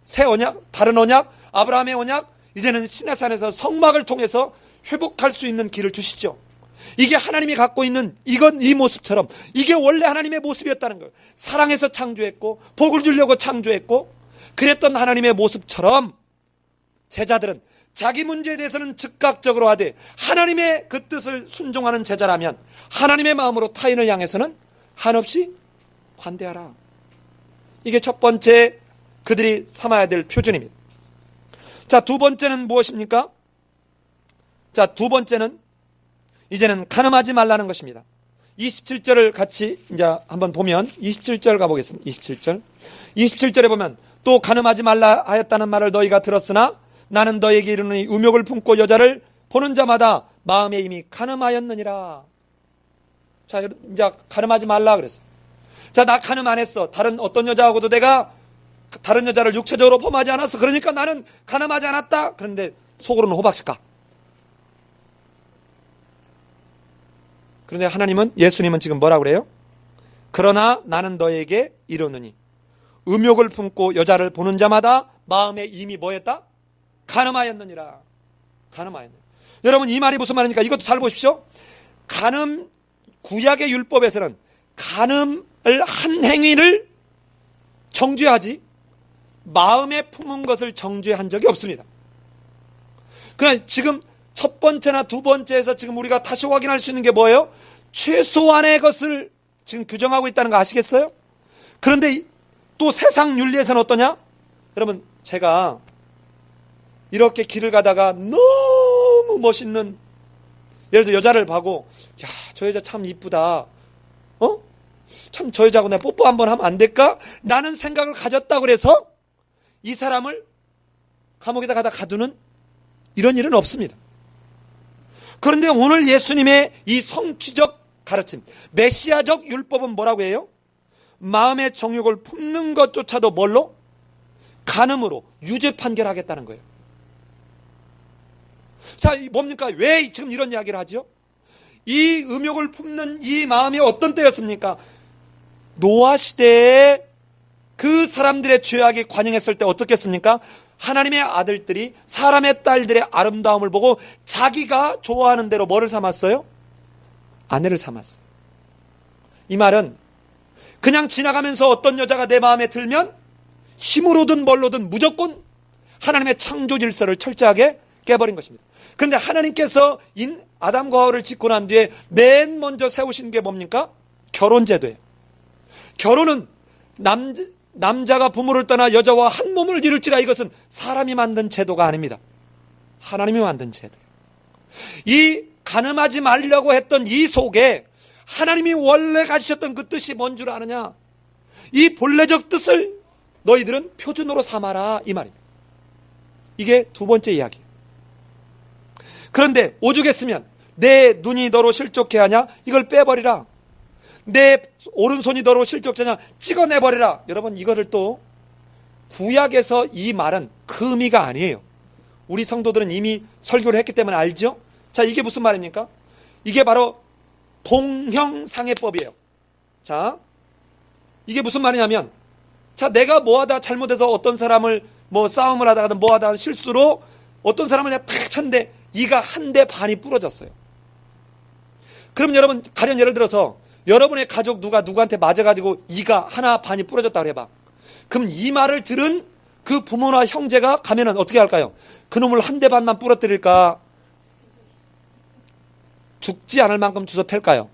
새 언약, 다른 언약, 아브라함의 언약, 이제는 시내산에서 성막을 통해서 회복할 수 있는 길을 주시죠. 이게 하나님이 갖고 있는 이 모습처럼 이게 원래 하나님의 모습이었다는 거예요. 사랑해서 창조했고 복을 주려고 창조했고 그랬던 하나님의 모습처럼 제자들은 자기 문제에 대해서는 즉각적으로 하되 하나님의 그 뜻을 순종하는 제자라면 하나님의 마음으로 타인을 향해서는 한없이 관대하라. 이게 첫 번째 그들이 삼아야 될 표준입니다. 자, 두 번째는 무엇입니까? 자, 두 번째는 이제는 간음하지 말라는 것입니다. 27절을 같이 이제 한번 보면 27절 가보겠습니다. 27절에 보면 또 간음하지 말라 하였다는 말을 너희가 들었으나 나는 너희에게 이르노니 음욕을 품고 여자를 보는 자마다 마음에 이미 간음하였느니라. 자, 이제 간음하지 말라 그랬어. 자, 나 간음 안 했어. 다른 어떤 여자하고도 내가 다른 여자를 육체적으로 범하지 않았어. 그러니까 나는 간음하지 않았다. 그런데 속으로는 호박식가. 그런데 하나님은, 예수님은 지금 뭐라고 그래요? 그러나 나는 너에게 이르노니 음욕을 품고 여자를 보는 자마다 마음에 이미 뭐였다? 간음하였느니라. 간음하였느니라. 여러분, 이 말이 무슨 말입니까? 이것도 잘 보십시오. 간음, 구약의 율법에서는 간음을 한 행위를 정죄하지 마음에 품은 것을 정죄한 적이 없습니다. 그러니까 지금 첫 번째나 두 번째에서 지금 우리가 다시 확인할 수 있는 게 뭐예요? 최소한의 것을 지금 규정하고 있다는 거 아시겠어요? 그런데 또 세상 윤리에서는 어떠냐? 여러분, 제가 이렇게 길을 가다가 너무 멋있는, 예를 들어 여자를 봐고, 야, 저 여자 참 이쁘다. 참 저 여자하고 내가 뽀뽀 한번 하면 안 될까? 라는 생각을 가졌다고 그래서 이 사람을 감옥에다 가두는 이런 일은 없습니다. 그런데 오늘 예수님의 이 성취적 가르침, 메시아적 율법은 뭐라고 해요? 마음의 정욕을 품는 것조차도 뭘로? 간음으로 유죄 판결하겠다는 거예요. 자, 뭡니까? 왜 지금 이런 이야기를 하죠? 이 음욕을 품는 이 마음이 어떤 때였습니까? 노아 시대에 그 사람들의 죄악이 관영했을 때 어떻겠습니까? 하나님의 아들들이 사람의 딸들의 아름다움을 보고 자기가 좋아하는 대로 뭐를 삼았어요? 아내를 삼았어요. 이 말은 그냥 지나가면서 어떤 여자가 내 마음에 들면 힘으로든 뭘로든 무조건 하나님의 창조 질서를 철저하게 깨버린 것입니다. 그런데 하나님께서 아담과 하와를 짓고 난 뒤에 맨 먼저 세우신 게 뭡니까? 결혼제도예요. 결혼은 남자가 부모를 떠나 여자와 한 몸을 이룰지라, 이것은 사람이 만든 제도가 아닙니다. 하나님이 만든 제도예요. 이 간음하지 말려고 했던 이 속에 하나님이 원래 가지셨던 그 뜻이 뭔 줄 아느냐? 이 본래적 뜻을 너희들은 표준으로 삼아라, 이 말입니다. 이게 두 번째 이야기예요. 그런데 오죽했으면 내 눈이 너로 실족해 하냐? 이걸 빼버리라. 내 오른손이 너로 실족하냐? 찍어내버리라. 여러분, 이거를 또 구약에서 이 말은 그 의미가 아니에요. 우리 성도들은 이미 설교를 했기 때문에 알죠? 자, 이게 무슨 말입니까? 이게 바로 동형상해법이에요. 자, 이게 무슨 말이냐면, 자, 내가 뭐하다 잘못해서 어떤 사람을 싸움을 하다가든 뭐하다가 실수로 어떤 사람을 내가 탁 쳤는데 이가 한 대 반이 부러졌어요. 그럼 여러분, 가령 예를 들어서 여러분의 가족 누가 누구한테 맞아가지고 이가 하나 반이 부러졌다 그래봐. 그럼 이 말을 들은 그 부모나 형제가 가면은 어떻게 할까요? 그놈을 한 대 반만 부러뜨릴까? 죽지 않을 만큼 주워 팰까요?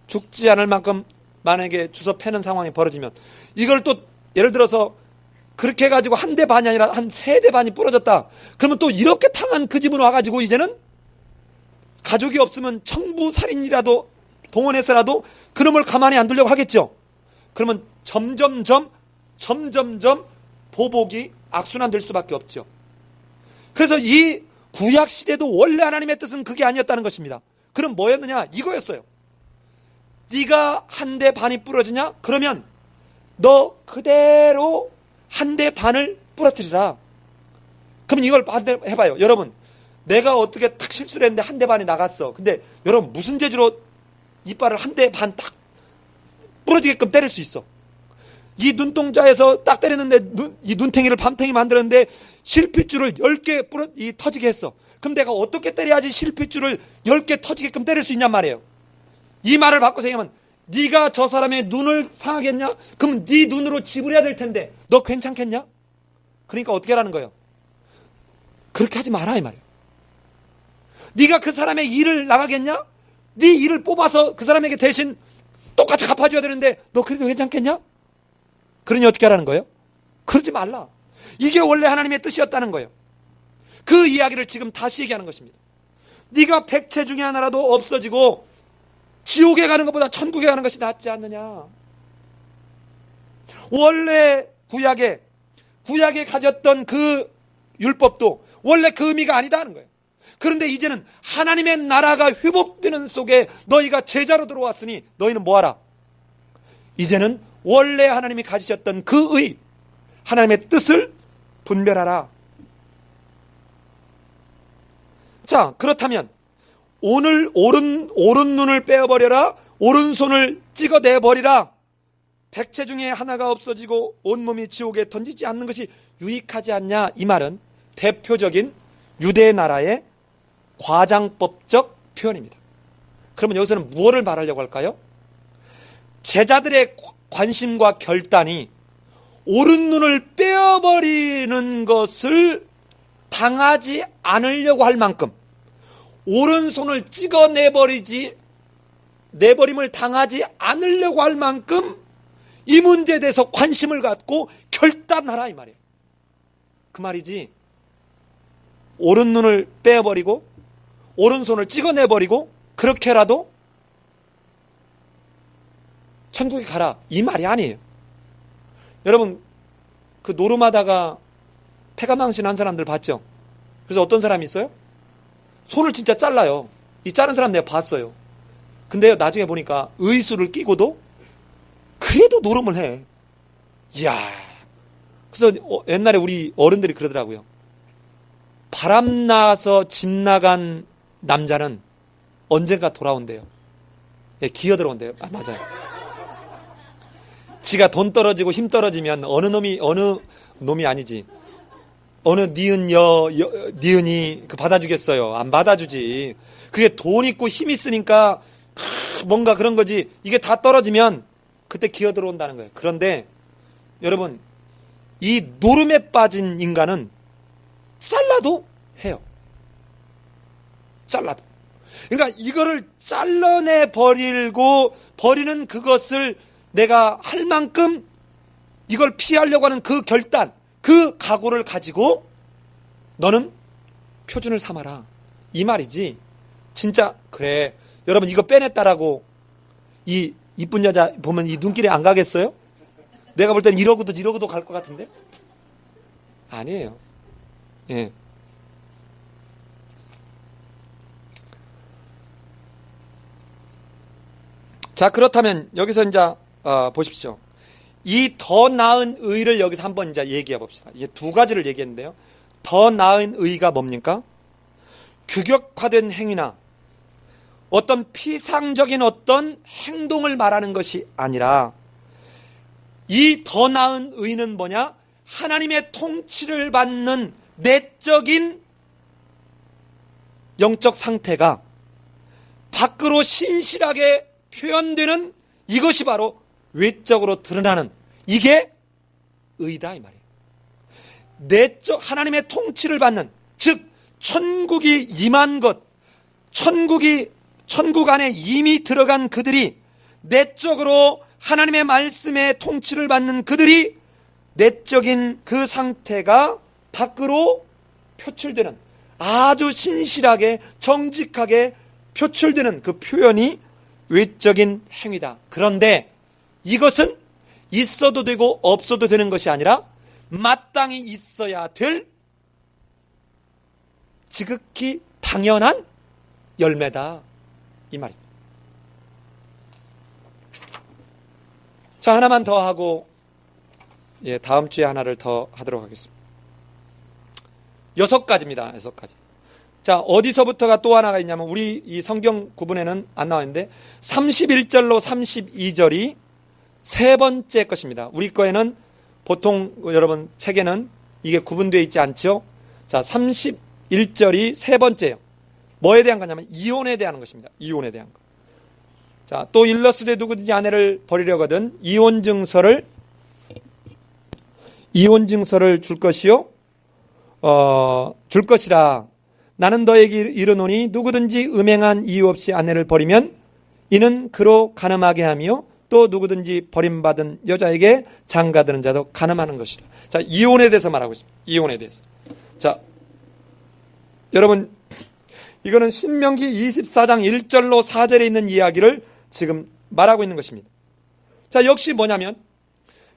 죽지 않을 만큼 만약에 주워 패는 상황이 벌어지면, 이걸 또 예를 들어서 그렇게 해가지고 한 대 반이 아니라 한 세 대 반이 부러졌다. 그러면 또 이렇게 당한 그 집으로 와가지고 이제는 가족이 없으면 청부살인이라도 동원해서라도 그놈을 가만히 안 두려고 하겠죠. 그러면 점점점 보복이 악순환될 수밖에 없죠. 그래서 이 구약 시대도 원래 하나님의 뜻은 그게 아니었다는 것입니다. 그럼 뭐였느냐? 이거였어요. 네가 한 대 반이 부러지냐? 그러면 너 그대로 한 대 반을 부러뜨리라. 그럼 이걸 반대로 해봐요. 여러분, 내가 어떻게 탁 실수를 했는데 한 대 반이 나갔어. 근데 여러분, 무슨 재주로 이빨을 한 대 반 딱 부러지게끔 때릴 수 있어? 이 눈동자에서 딱 때렸는데 이 눈탱이를 밤탱이 만들었는데 실핏줄을 10개 터지게 했어. 그럼 내가 어떻게 때려야지 실핏줄을 10개 터지게끔 때릴 수 있냔 말이에요. 이 말을 바꿔서 얘기하면, 네가 저 사람의 눈을 상하겠냐? 그럼 네 눈으로 지불해야 될 텐데 너 괜찮겠냐? 그러니까 어떻게 하라는 거예요? 그렇게 하지 마라, 이 말이에요. 네가 그 사람의 일을 나가겠냐? 네 일을 뽑아서 그 사람에게 대신 똑같이 갚아줘야 되는데 너 그래도 괜찮겠냐? 그러니 어떻게 하라는 거예요? 그러지 말라. 이게 원래 하나님의 뜻이었다는 거예요. 그 이야기를 지금 다시 얘기하는 것입니다. 네가 백체 중에 하나라도 없어지고 지옥에 가는 것보다 천국에 가는 것이 낫지 않느냐. 원래 구약에 가졌던 그 율법도 원래 그 의미가 아니다 하는 거예요. 그런데 이제는 하나님의 나라가 회복되는 속에 너희가 제자로 들어왔으니 너희는 뭐하라? 이제는 원래 하나님이 가지셨던 그 하나님의 뜻을 분별하라. 자, 그렇다면 오늘 오른 눈을 빼어버려라, 오른손을 찍어내버리라, 백체 중에 하나가 없어지고 온몸이 지옥에 던지지 않는 것이 유익하지 않냐, 이 말은 대표적인 유대 나라의 과장법적 표현입니다. 그러면 여기서는 무엇을 말하려고 할까요? 제자들의 관심과 결단이 오른 눈을 빼어버리는 것을 당하지 않으려고 할 만큼 오른손을 찍어내버리지 내버림을 당하지 않으려고 할 만큼 이 문제에 대해서 관심을 갖고 결단하라 이 말이에요. 그 말이지 오른눈을 빼버리고 오른손을 찍어내버리고 그렇게라도 천국에 가라 이 말이 아니에요. 여러분 그 노름하다가 폐가망신한 사람들 봤죠? 그래서 어떤 사람이 있어요? 손을 진짜 잘라요. 이 자른 사람 내가 봤어요. 근데요 나중에 보니까 의수를 끼고도 그래도 노름을 해. 이야. 그래서 옛날에 우리 어른들이 그러더라고요. 바람나서 집 나간 남자는 언젠가 돌아온대요. 예, 기어 들어온대요. 아, 맞아요. 지가 돈 떨어지고 힘 떨어지면 어느 놈이 아니지. 어느 니은이 그 받아주겠어요. 안 받아주지. 그게 돈 있고 힘 있으니까 뭔가 그런 거지. 이게 다 떨어지면 그때 기어 들어온다는 거예요. 그런데 여러분 이 노름에 빠진 인간은 잘라도 해요. 잘라도. 그러니까 이거를 잘라내 버리는 그것을 내가 할 만큼 이걸 피하려고 하는 그 결단, 그 각오를 가지고 너는 표준을 삼아라. 이 말이지. 진짜 그래. 여러분 이거 빼냈다라고 이 이쁜 여자 보면 이 눈길에 안 가겠어요? 내가 볼 때는 이러고도 갈 것 같은데? 아니에요. 예. 자, 그렇다면 여기서 이제 보십시오. 이 더 나은 의를 여기서 한번 이제 얘기해 봅시다. 이게 두 가지를 얘기했는데요. 더 나은 의가 뭡니까? 규격화된 행위나 어떤 피상적인 어떤 행동을 말하는 것이 아니라 이 더 나은 의는 뭐냐? 하나님의 통치를 받는 내적인 영적 상태가 밖으로 신실하게 표현되는 이것이 바로 외적으로 드러나는 이게 의다 이 말이에요. 내적 하나님의 통치를 받는 즉 천국이 임한 것 천국 안에 이미 들어간 그들이 내적으로 하나님의 말씀의 통치를 받는 그들이 내적인 그 상태가 밖으로 표출되는 아주 신실하게 정직하게 표출되는 그 표현이 외적인 행위다. 그런데 이것은 있어도 되고 없어도 되는 것이 아니라 마땅히 있어야 될 지극히 당연한 열매다. 이 말입니다. 자, 하나만 더 하고 다음 주에 하나를 더 하도록 하겠습니다. 6가지입니다. 6가지. 자, 어디서부터가 또 하나가 있냐면 우리 이 성경 구분에는 안 나와 있는데 31절로 32절이 세 번째 것입니다. 우리 거에는 보통 여러분 책에는 이게 구분되어 있지 않죠. 자, 31절이 세 번째예요. 뭐에 대한 거냐면 이혼에 대한 것입니다. 이혼에 대한 것. 자, 또 일러스되 누구든지 아내를 버리려거든 이혼 증서를 줄 것이요 줄 것이라. 나는 너에게 이르노니 누구든지 음행한 이유 없이 아내를 버리면 이는 그로 간음하게 하며 또 누구든지 버림받은 여자에게 장가드는 자도 간음하는 것이다. 자, 이혼에 대해서 말하고 있습니다. 이혼에 대해서. 자, 여러분 이거는 신명기 24장 1절로 4절에 있는 이야기를 지금 말하고 있는 것입니다. 자, 역시 뭐냐면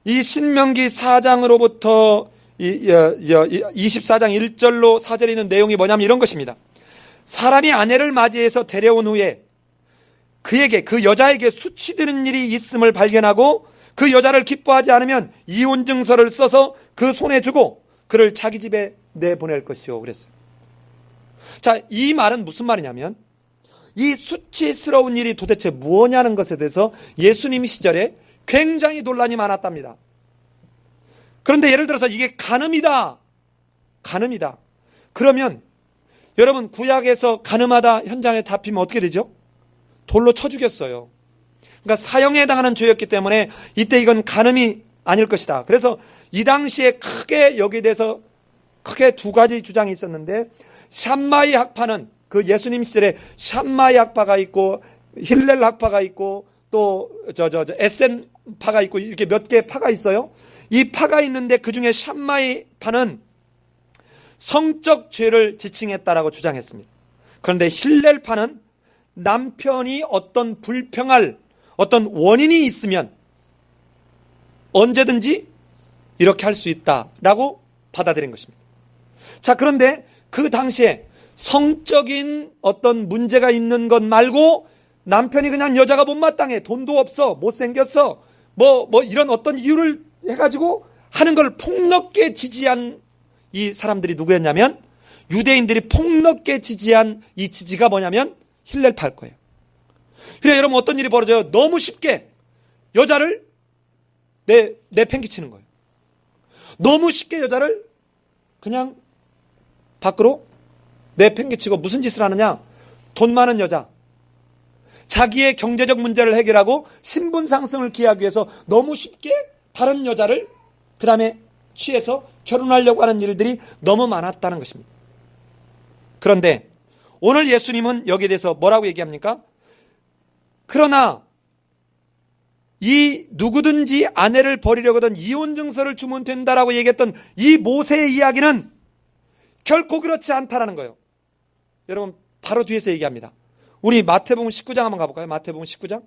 이 신명기 4장으로부터 24장 1절로 4절에 있는 내용이 뭐냐면 이런 것입니다. 사람이 아내를 맞이해서 데려온 후에 그에게 그 여자에게 수치되는 일이 있음을 발견하고 그 여자를 기뻐하지 않으면 이혼 증서를 써서 그 손에 주고 그를 자기 집에 내보낼 것이요 그랬어요. 자, 이 말은 무슨 말이냐면 이 수치스러운 일이 도대체 무엇냐는 것에 대해서 예수님 시절에 굉장히 논란이 많았답니다. 그런데 예를 들어서 이게 간음이다. 그러면 여러분 구약에서 간음하다 현장에 잡히면 어떻게 되죠? 돌로 쳐 죽였어요. 그러니까 사형에 해당하는 죄였기 때문에 이때 이건 간음이 아닐 것이다. 그래서 이 당시에 크게 여기에 대해서 크게 두 가지 주장이 있었는데 샴마이 학파는 그 예수님 시절에 샴마이 학파가 있고 힐렐 학파가 있고 또 에센 파가 있고 이렇게 몇 개의 파가 있어요. 이 파가 있는데 그 중에 샴마이 파는 성적 죄를 지칭했다라고 주장했습니다. 그런데 힐렐 파는 남편이 어떤 불평할 어떤 원인이 있으면 언제든지 이렇게 할 수 있다라고 받아들인 것입니다. 자, 그런데 그 당시에 성적인 어떤 문제가 있는 것 말고 남편이 그냥 여자가 못마땅해, 돈도 없어, 못생겼어, 뭐 이런 어떤 이유를 해가지고 하는 걸 폭넓게 지지한 이 사람들이 누구였냐면, 유대인들이 폭넓게 지지한 이 지지가 뭐냐면 힐렐파일 거예요. 그래, 여러분 어떤 일이 벌어져요? 너무 쉽게 여자를 내팽개치는 거예요. 너무 쉽게 여자를 그냥 밖으로 내팽개치고 무슨 짓을 하느냐? 돈 많은 여자, 자기의 경제적 문제를 해결하고 신분 상승을 기하기 위해서 너무 쉽게 다른 여자를 그 다음에 취해서 결혼하려고 하는 일들이 너무 많았다는 것입니다. 그런데 오늘 예수님은 여기에 대해서 뭐라고 얘기합니까? 그러나 이 누구든지 아내를 버리려거든 이혼 증서를 주면 된다라고 얘기했던 이 모세의 이야기는 결코 그렇지 않다라는 거예요. 여러분 바로 뒤에서 얘기합니다. 우리 마태복음 19장 한번 가볼까요? 마태복음 19장.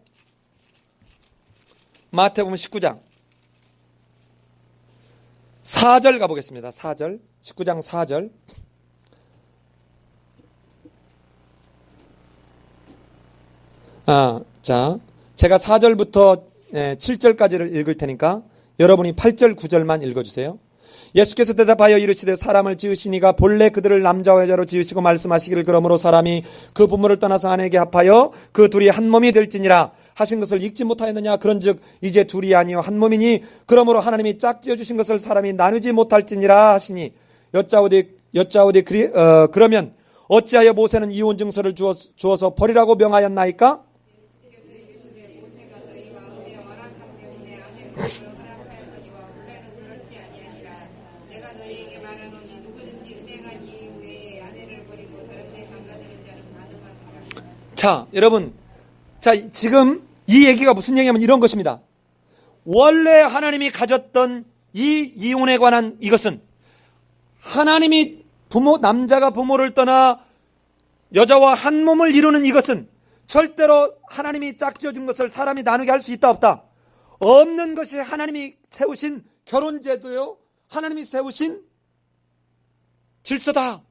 마태복음 19장 4절 가보겠습니다. 4절. 19장 4절. 자, 제가 4절부터 7절까지를 읽을 테니까 여러분이 8절 9절만 읽어주세요. 예수께서 대답하여 이르시되 사람을 지으시니가 본래 그들을 남자와 여자로 지으시고 말씀하시기를 그러므로 사람이 그 부모를 떠나서 아내에게 합하여 그 둘이 한 몸이 될지니라 하신 것을 읽지 못하였느냐. 그런즉 이제 둘이 아니요 한 몸이니 그러므로 하나님이 짝지어 주신 것을 사람이 나누지 못할지니라 하시니 여짜오되 그러면 어찌하여 모세는 이혼 증서를 주어서 버리라고 명하였나이까? 자, 여러분, 자, 지금 이 얘기가 무슨 얘기냐면 이런 것입니다. 원래 하나님이 가졌던 이 이혼에 관한 이것은 하나님이 남자가 부모를 떠나 여자와 한 몸을 이루는 이것은 절대로 하나님이 짝지어 준 것을 사람이 나누게 할 수 있다 없다? 없는 것이 하나님이 세우신 결혼제도요, 하나님이 세우신 질서다.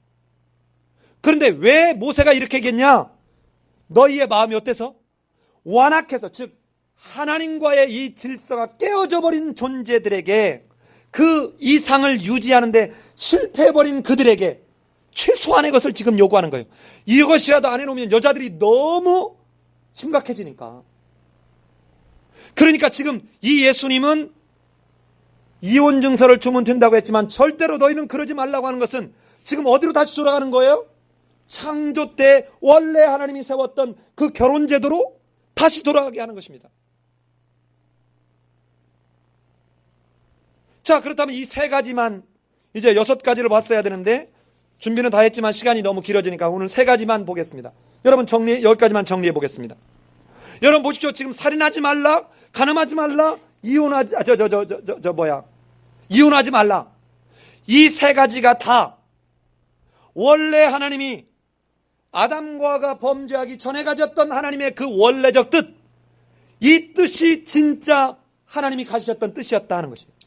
그런데 왜 모세가 이렇게 얘기했냐? 너희의 마음이 어때서? 완악해서, 즉 하나님과의 이 질서가 깨어져 버린 존재들에게, 그 이상을 유지하는데 실패해버린 그들에게 최소한의 것을 지금 요구하는 거예요. 이것이라도 안 해놓으면 여자들이 너무 심각해지니까. 그러니까 지금 이 예수님은 이혼 증서를 주면 된다고 했지만 절대로 너희는 그러지 말라고 하는 것은 지금 어디로 다시 돌아가는 거예요? 창조 때 원래 하나님이 세웠던 그 결혼제도로 다시 돌아가게 하는 것입니다. 자, 그렇다면 이 세 가지만, 이제 6가지를 봤어야 되는데 준비는 다 했지만 시간이 너무 길어지니까 오늘 3가지만 보겠습니다. 여러분 여기까지만 정리해 보겠습니다. 여러분 보십시오. 지금 살인하지 말라, 간음하지 말라, 이혼하지 말라. 이 3가지가 다 원래 하나님이 아담과 하와가 범죄하기 전에 가졌던 하나님의 그 원래적 뜻, 이 뜻이 진짜 하나님이 가지셨던 뜻이었다 하는 것입니다.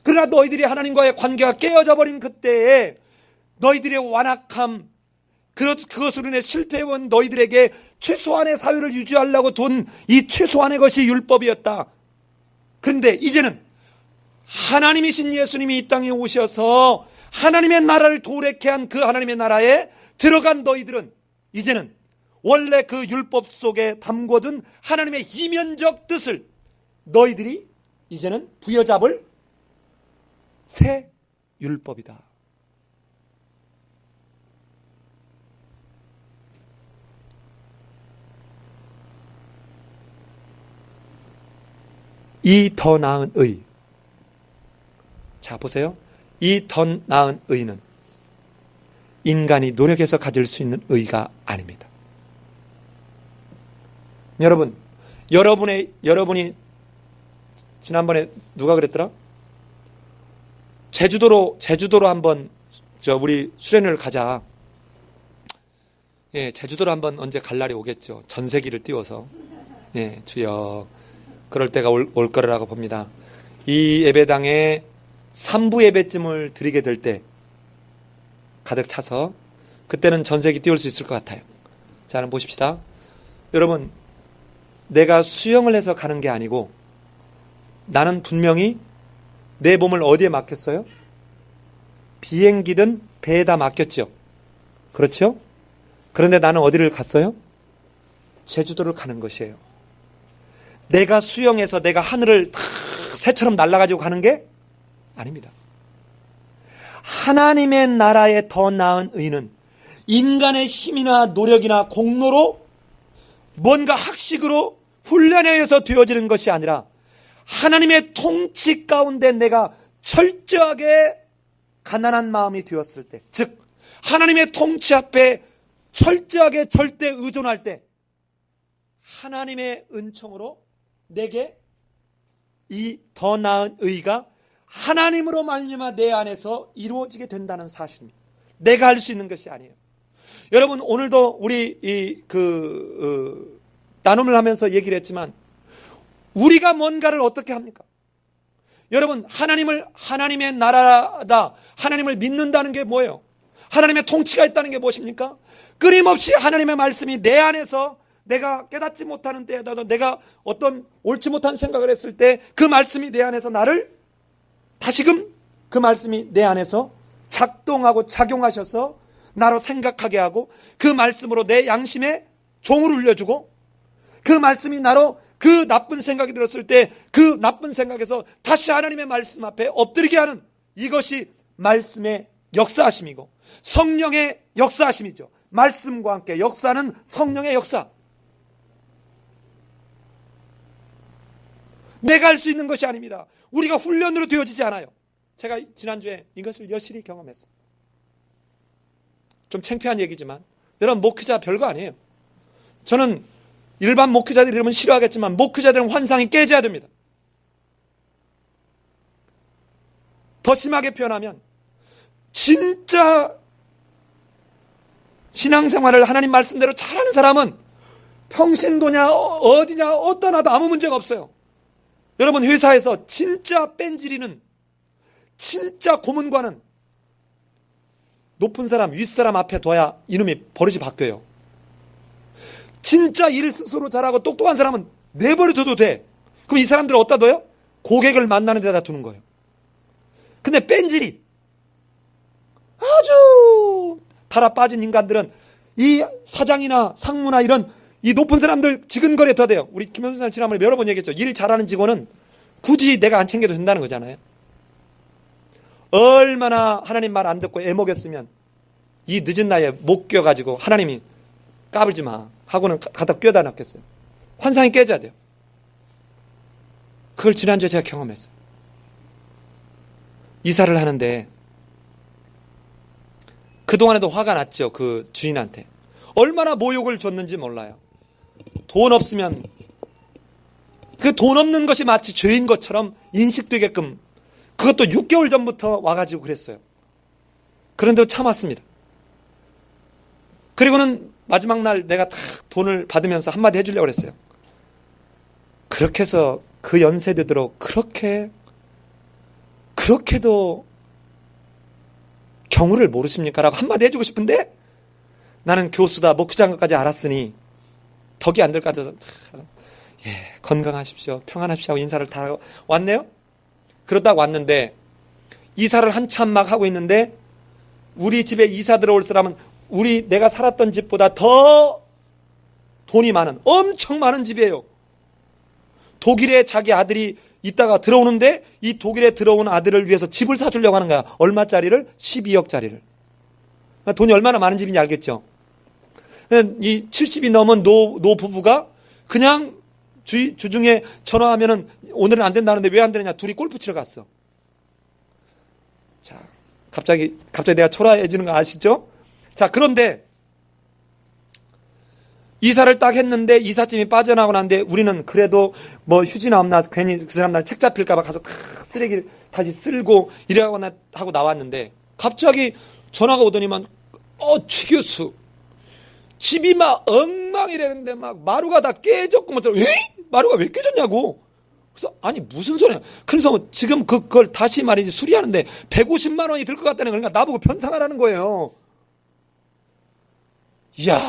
그러나 너희들이 하나님과의 관계가 깨어져 버린 그때에 너희들의 완악함, 그것으로 인해 실패해온 너희들에게 최소한의 사회를 유지하려고 둔 이 최소한의 것이 율법이었다. 그런데 이제는 하나님이신 예수님이 이 땅에 오셔서 하나님의 나라를 도래케 한 그 하나님의 나라에 들어간 너희들은 이제는 원래 그 율법 속에 담궈둔 하나님의 이면적 뜻을 너희들이 이제는 부여잡을 새 율법이다. 이 더 나은 의. 자, 보세요. 이 더 나은 의는 인간이 노력해서 가질 수 있는 의가 아닙니다. 여러분이 지난번에 누가 그랬더라? 제주도로 한번 우리 수련회를 가자. 예, 제주도로 한번 언제 갈 날이 오겠죠. 전세기를 띄워서. 예, 주여. 그럴 때가 올 거라고 봅니다. 이 예배당에 3부 예배쯤을 드리게 될 때 가득 차서 그때는 전세기 띄울 수 있을 것 같아요. 자, 한번 보십시다. 여러분, 내가 수영을 해서 가는 게 아니고 나는 분명히 내 몸을 어디에 맡겼어요? 비행기든 배에다 맡겼죠. 그렇죠? 그런데 나는 어디를 갔어요? 제주도를 가는 것이에요. 내가 수영해서 내가 하늘을 새처럼 날아가지고 가는 게 아닙니다. 하나님의 나라에 더 나은 의는 인간의 힘이나 노력이나 공로로 뭔가 학식으로 훈련에 의해서 되어지는 것이 아니라 하나님의 통치 가운데 내가 철저하게 가난한 마음이 되었을 때, 즉 하나님의 통치 앞에 철저하게 절대 의존할 때 하나님의 은총으로 내게 이 더 나은 의가 하나님으로 말미암아 내 안에서 이루어지게 된다는 사실입니다. 내가 할 수 있는 것이 아니에요. 여러분, 오늘도 우리 나눔을 하면서 얘기를 했지만 우리가 뭔가를 어떻게 합니까? 여러분, 하나님의 나라다, 하나님을 믿는다는 게 뭐예요? 하나님의 통치가 있다는 게 무엇입니까? 끊임없이 하나님의 말씀이 내 안에서 내가 깨닫지 못하는 때에도 내가 어떤 옳지 못한 생각을 했을 때 그 말씀이 내 안에서 나를 다시금 그 말씀이 내 안에서 작동하고 작용하셔서 나로 생각하게 하고 그 말씀으로 내 양심에 종을 울려주고 그 말씀이 나로 그 나쁜 생각이 들었을 때 그 나쁜 생각에서 다시 하나님의 말씀 앞에 엎드리게 하는 이것이 말씀의 역사하심이고 성령의 역사하심이죠. 말씀과 함께 역사는 성령의 역사. 내가 할 수 있는 것이 아닙니다. 우리가 훈련으로 되어지지 않아요. 제가 지난주에 이것을 여실히 경험했습니다. 좀 창피한 얘기지만 여러분, 목회자 별거 아니에요. 저는 일반 목회자들이 이러면 싫어하겠지만 목회자들은 환상이 깨져야 됩니다. 더 심하게 표현하면 진짜 신앙생활을 하나님 말씀대로 잘하는 사람은 평신도냐 어디냐 어떤 하도 아무 문제가 없어요. 여러분, 회사에서 진짜 뺀질이는 진짜 고문관은 높은 사람, 윗사람 앞에 둬야 이놈이 버릇이 바뀌어요. 진짜 일 스스로 잘하고 똑똑한 사람은 내버려둬도 돼. 그럼 이 사람들을 어디다 둬요? 고객을 만나는 데다 두는 거예요. 근데 뺀질이 아주 달아 빠진 인간들은 이 사장이나 상무나 이런 이 높은 사람들 지근거리에 더 돼요. 우리 김현수 사님 지난번에 여러 번 얘기했죠. 일 잘하는 직원은 굳이 내가 안 챙겨도 된다는 거잖아요. 얼마나 하나님 말 안 듣고 애먹였으면 이 늦은 나이에 못 껴가지고 하나님이 까불지 마 하고는 갖다 껴다 놨겠어요. 환상이 깨져야 돼요. 그걸 지난주에 제가 경험했어요. 이사를 하는데 그동안에도 화가 났죠. 그 주인한테. 얼마나 모욕을 줬는지 몰라요. 돈 없으면 그 돈 없는 것이 마치 죄인 것처럼 인식되게끔 그것도 6개월 전부터 와가지고 그랬어요. 그런데도 참았습니다. 그리고는 마지막 날 내가 다 돈을 받으면서 한마디 해주려고 그랬어요. 그렇게 해서 그 연세 되도록 그렇게도 경우를 모르십니까? 라고 한마디 해주고 싶은데 나는 교수다, 목회자인 것까지 알았으니 덕이 안 될 것 같아서 건강하십시오, 평안하십시오 하고 인사를 다 하고 왔네요. 그러다가 왔는데 이사를 한참 막 하고 있는데 우리 집에 이사 들어올 사람은 내가 살았던 집보다 더 돈이 많은 엄청 많은 집이에요. 독일에 자기 아들이 있다가 들어오는데 이 독일에 들어온 아들을 위해서 집을 사주려고 하는 거야. 얼마짜리를? 12억짜리를. 돈이 얼마나 많은 집인지 알겠죠? 이 70이 넘은 노 부부가 그냥 주중에 전화하면은 오늘은 안 된다는데 왜 안 되느냐? 둘이 골프 치러 갔어. 자, 갑자기 내가 초라해지는 거 아시죠? 자, 그런데 이사를 딱 했는데 이삿짐이 빠져나가고 난데 우리는 그래도 뭐 휴지나 없나 괜히 그 사람 날 책 잡힐까봐 가서 쓰레기를 다시 쓸고 이래하고 하고 나왔는데 갑자기 전화가 오더니만 최 교수 집이 막 엉망이라는데 막 마루가 다 깨졌고 뭐 마루가 왜 깨졌냐고. 그래서 아니 무슨 소리야. 그래서 지금 그걸 다시 말이지 수리하는데 150만 원이 들 것 같다는 거니까 나보고 편상하라는 거예요. 이야,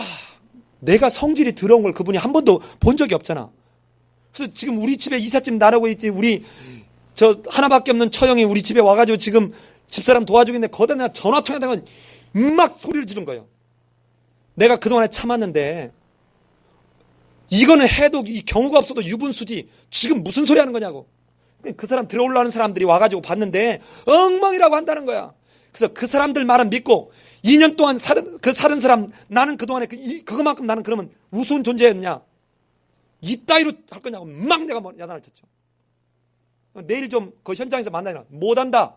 내가 성질이 더러운 걸 그분이 한 번도 본 적이 없잖아. 그래서 지금 우리 집에 이삿짐 나르고 있지. 우리 저 하나밖에 없는 처형이 우리 집에 와가지고 지금 집사람 도와주고 있는데 거기다 내가 전화 통화하다가 막 소리를 지른 거예요. 내가 그동안에 참았는데 이거는 해도 이 경우가 없어도 유분수지 지금 무슨 소리 하는 거냐고. 그 사람 들어올라오는 사람들이 와가지고 봤는데 엉망이라고 한다는 거야. 그래서 그 사람들 말은 믿고 2년 동안 사는 사람 나는 그동안에 그거만큼 나는 그러면 우스운 존재였느냐 이따위로 할 거냐고 막 내가 야단을 쳤죠. 내일 좀 그 현장에서 만나냐. 못한다.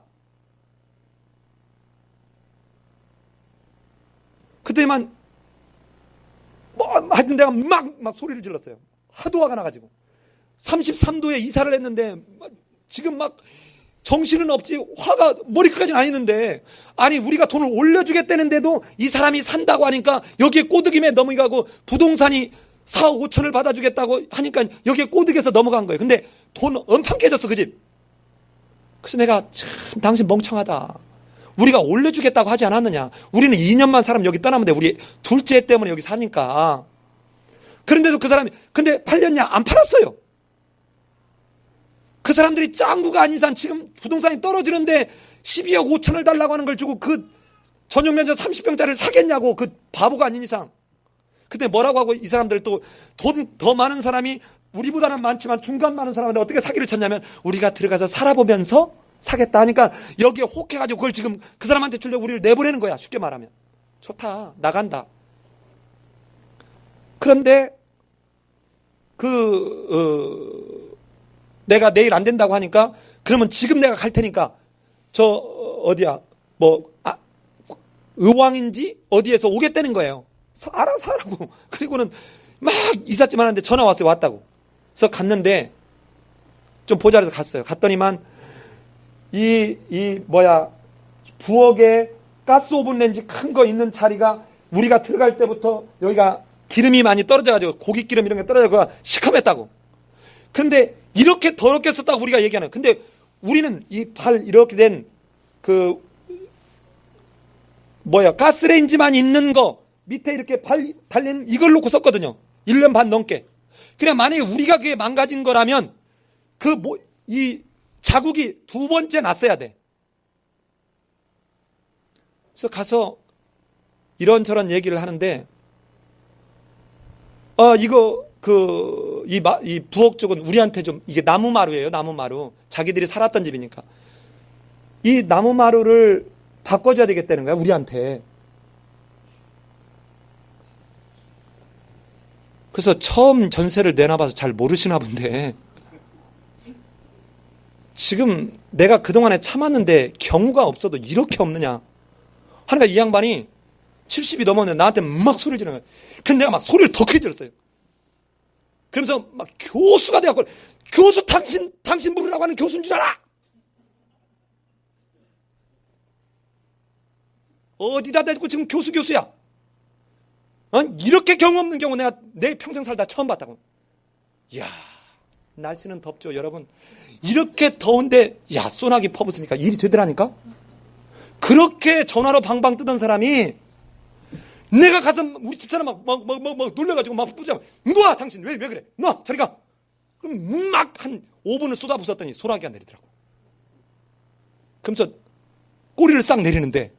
그때만 하여튼 내가 막 소리를 질렀어요. 하도 화가 나가지고 33도에 이사를 했는데 지금 막 정신은 없지 화가 머리끝까지는 안 있는데 아니 우리가 돈을 올려주겠다는데도 이 사람이 산다고 하니까 여기에 꼬드김에 넘어가고 부동산이 4억 5천을 받아주겠다고 하니까 여기에 꼬드겨서 넘어간 거예요. 근데 돈 엄청 깨졌어 그 집. 그래서 내가 참 당신 멍청하다. 우리가 올려주겠다고 하지 않았느냐. 우리는 2년만 살면 여기 떠나면 돼. 우리 둘째 때문에 여기 사니까. 그런데도 그 사람이 근데 팔렸냐? 안 팔았어요. 그 사람들이 짱구가 아닌 이상 지금 부동산이 떨어지는데 12억 5천을 달라고 하는 걸 주고 그 전용 면적 30평짜리를 사겠냐고. 그 바보가 아닌 이상. 근데 뭐라고 하고 이 사람들 또 돈 더 많은 사람이 우리보다는 많지만 중간 많은 사람한테 어떻게 사기를 쳤냐면 우리가 들어가서 살아보면서 사겠다 하니까 여기에 혹해가지고 그걸 지금 그 사람한테 주려고 우리를 내보내는 거야. 쉽게 말하면. 좋다. 나간다. 그런데 내가 내일 안 된다고 하니까 그러면 지금 내가 갈 테니까 저 어디야 의왕인지 어디에서 오겠다는 거예요. 알아서 하라고. 그리고는 막 이삿짐 하는데 전화 왔어요. 왔다고. 그래서 갔는데 좀 보자 해서 갔어요. 갔더니만 부엌에 가스 오븐 렌지 큰 거 있는 자리가 우리가 들어갈 때부터 여기가 기름이 많이 떨어져가지고 고기 기름 이런 게 떨어져서 시커맸다고. 그런데 이렇게 더럽게 썼다고 우리가 얘기하는. 근데 우리는 이 발 이렇게 된 가스레인지만 있는 거 밑에 이렇게 발 달린 이걸 놓고 썼거든요. 1년 반 넘게. 그냥 만약에 우리가 그게 망가진 거라면 이 자국이 두 번째 났어야 돼. 그래서 가서 이런저런 얘기를 하는데 이 부엌 쪽은 우리한테 좀 이게 나무마루예요. 나무마루. 자기들이 살았던 집이니까. 이 나무마루를 바꿔줘야 되겠다는 거야. 우리한테. 그래서 처음 전세를 내놔봐서 잘 모르시나 본데 지금 내가 그동안에 참았는데 경우가 없어도 이렇게 없느냐 하니까 이 양반이 70이 넘었는데 나한테 막 소리를 지르는 거예요. 근데 내가 막 소리를 더 크게 질렀어요. 그러면서 막 교수가 돼갖고 교수 당신 부르라고 하는 교수인 줄 알아? 어디다 대고 지금 교수야? 이렇게 경험 없는 경우 내가 내 평생 살다 처음 봤다고. 이야, 날씨는 덥죠, 여러분. 이렇게 더운데, 소나기 퍼붓으니까 일이 되더라니까? 그렇게 전화로 방방 뜨던 사람이, 내가 가서 우리 집사람 막 놀래가지고 막 뿌자. 놔, 당신, 왜 그래? 놔, 저리 가. 그럼 막 한 5분을 쏟아부었더니 소나기가 내리더라고. 그러면서 꼬리를 싹 내리는데,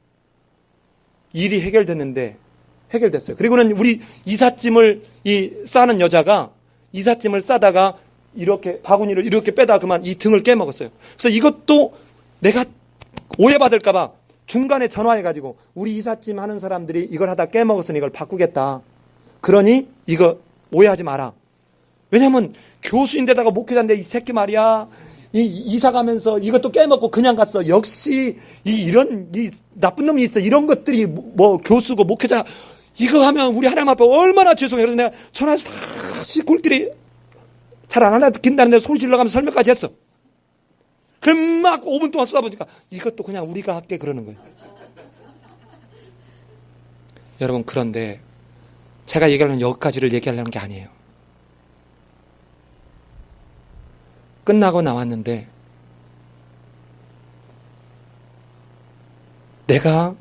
일이 해결됐어요. 그리고는 우리 이삿짐을 싸는 여자가 이삿짐을 싸다가 이렇게 바구니를 이렇게 빼다 그만 이 등을 깨먹었어요. 그래서 이것도 내가 오해받을까봐 중간에 전화해가지고 우리 이삿짐 하는 사람들이 이걸 하다 깨먹었으니 이걸 바꾸겠다. 그러니 이거 오해하지 마라. 왜냐면 교수인데다가 목회자인데 이 새끼 말이야. 이사 가면서 이것도 깨먹고 그냥 갔어. 역시 이런 나쁜 놈이 있어. 이런 것들이 교수고 목회자 이거 하면 우리 하나님 앞에 얼마나 죄송해요. 그래서 내가 전화해서 다시 굴길이 잘 안 알아듣긴다는데 소리 질러가면서 설명까지 했어. 그럼 막 5분 동안 쏟아보니까 이것도 그냥 우리가 할게 그러는 거예요. 여러분, 그런데 제가 얘기하려는 여기까지를 얘기하려는 게 아니에요. 끝나고 나왔는데 내가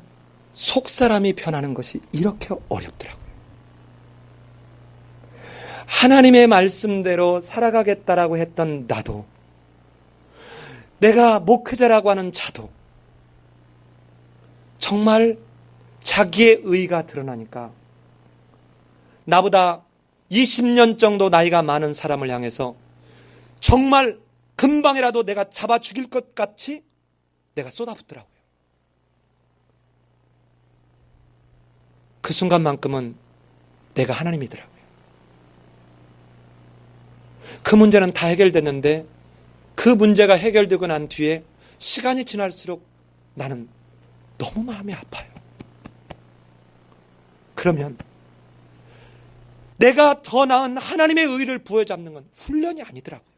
속사람이 변하는 것이 이렇게 어렵더라고요. 하나님의 말씀대로 살아가겠다라고 했던 나도, 내가 목회자라고 하는 자도 정말 자기의 의의가 드러나니까 나보다 20년 정도 나이가 많은 사람을 향해서 정말 금방이라도 내가 잡아 죽일 것 같이 내가 쏟아붓더라고요. 그 순간만큼은 내가 하나님이더라고요. 그 문제는 다 해결됐는데 그 문제가 해결되고 난 뒤에 시간이 지날수록 나는 너무 마음이 아파요. 그러면 내가 더 나은 하나님의 의를 부여잡는 건 훈련이 아니더라고요.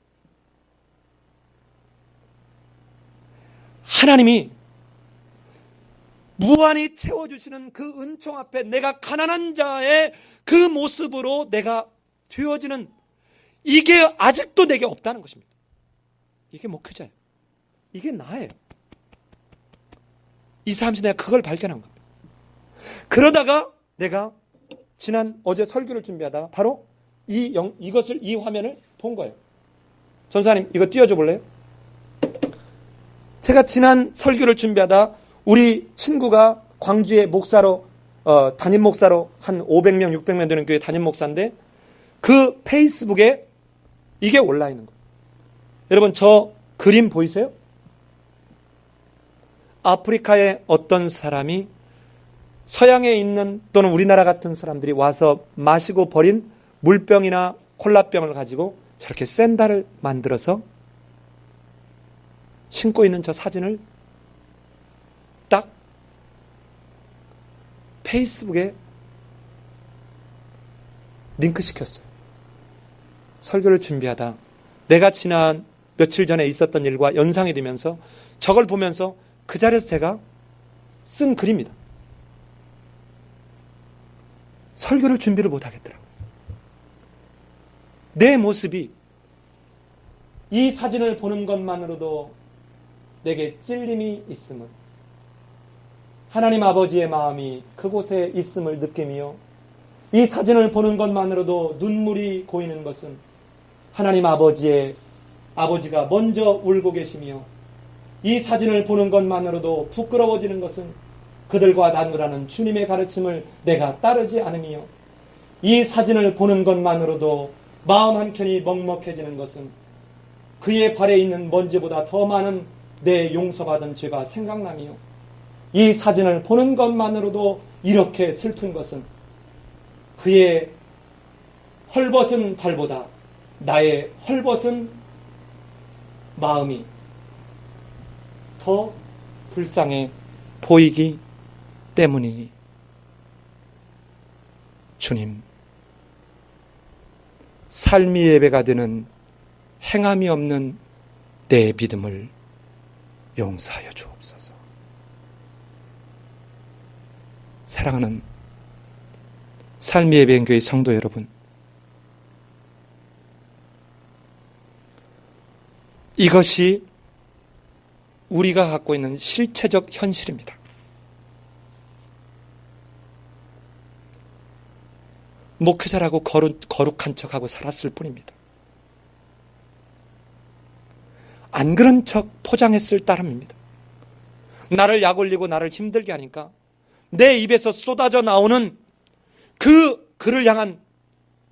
하나님이 무한히 채워주시는 그 은총 앞에 내가 가난한 자의 그 모습으로 내가 되어지는, 이게 아직도 내게 없다는 것입니다. 이게 목회자예요. 이게 나예요. 이 삶에서 내가 그걸 발견한 겁니다. 그러다가 내가 어제 설교를 준비하다가 바로 이 화면을 본 거예요. 전사님, 이거 띄워줘 볼래요? 제가 지난 설교를 준비하다 우리 친구가 광주의 목사로, 담임 목사로 한 500명, 600명 되는 교회 담임 목사인데 그 페이스북에 이게 올라 있는 거예요. 여러분, 저 그림 보이세요? 아프리카의 어떤 사람이 서양에 있는 또는 우리나라 같은 사람들이 와서 마시고 버린 물병이나 콜라병을 가지고 저렇게 샌들을 만들어서 신고 있는 저 사진을 딱 페이스북에 링크시켰어요. 설교를 준비하다 내가 지난 며칠 전에 있었던 일과 연상이 되면서 저걸 보면서 그 자리에서 제가 쓴 글입니다. 설교를 준비를 못하겠더라고요. 내 모습이 이 사진을 보는 것만으로도 내게 찔림이 있음은 하나님 아버지의 마음이 그곳에 있음을 느끼며, 이 사진을 보는 것만으로도 눈물이 고이는 것은 하나님 아버지가 먼저 울고 계시며, 이 사진을 보는 것만으로도 부끄러워지는 것은 그들과 나누라는 주님의 가르침을 내가 따르지 않으며, 이 사진을 보는 것만으로도 마음 한켠이 먹먹해지는 것은 그의 발에 있는 먼지보다 더 많은 내 용서받은 죄가 생각나며, 이 사진을 보는 것만으로도 이렇게 슬픈 것은 그의 헐벗은 발보다 나의 헐벗은 마음이 더 불쌍해 보이기 때문이니, 주님, 삶이 예배가 되는 행함이 없는 내 믿음을 용서하여 주옵소서. 사랑하는 삶이 예배인 교회 성도 여러분, 이것이 우리가 갖고 있는 실체적 현실입니다. 목회자라고 거룩한 척하고 살았을 뿐입니다. 안 그런 척 포장했을 따름입니다. 나를 약올리고 나를 힘들게 하니까 내 입에서 쏟아져 나오는 그 그를 향한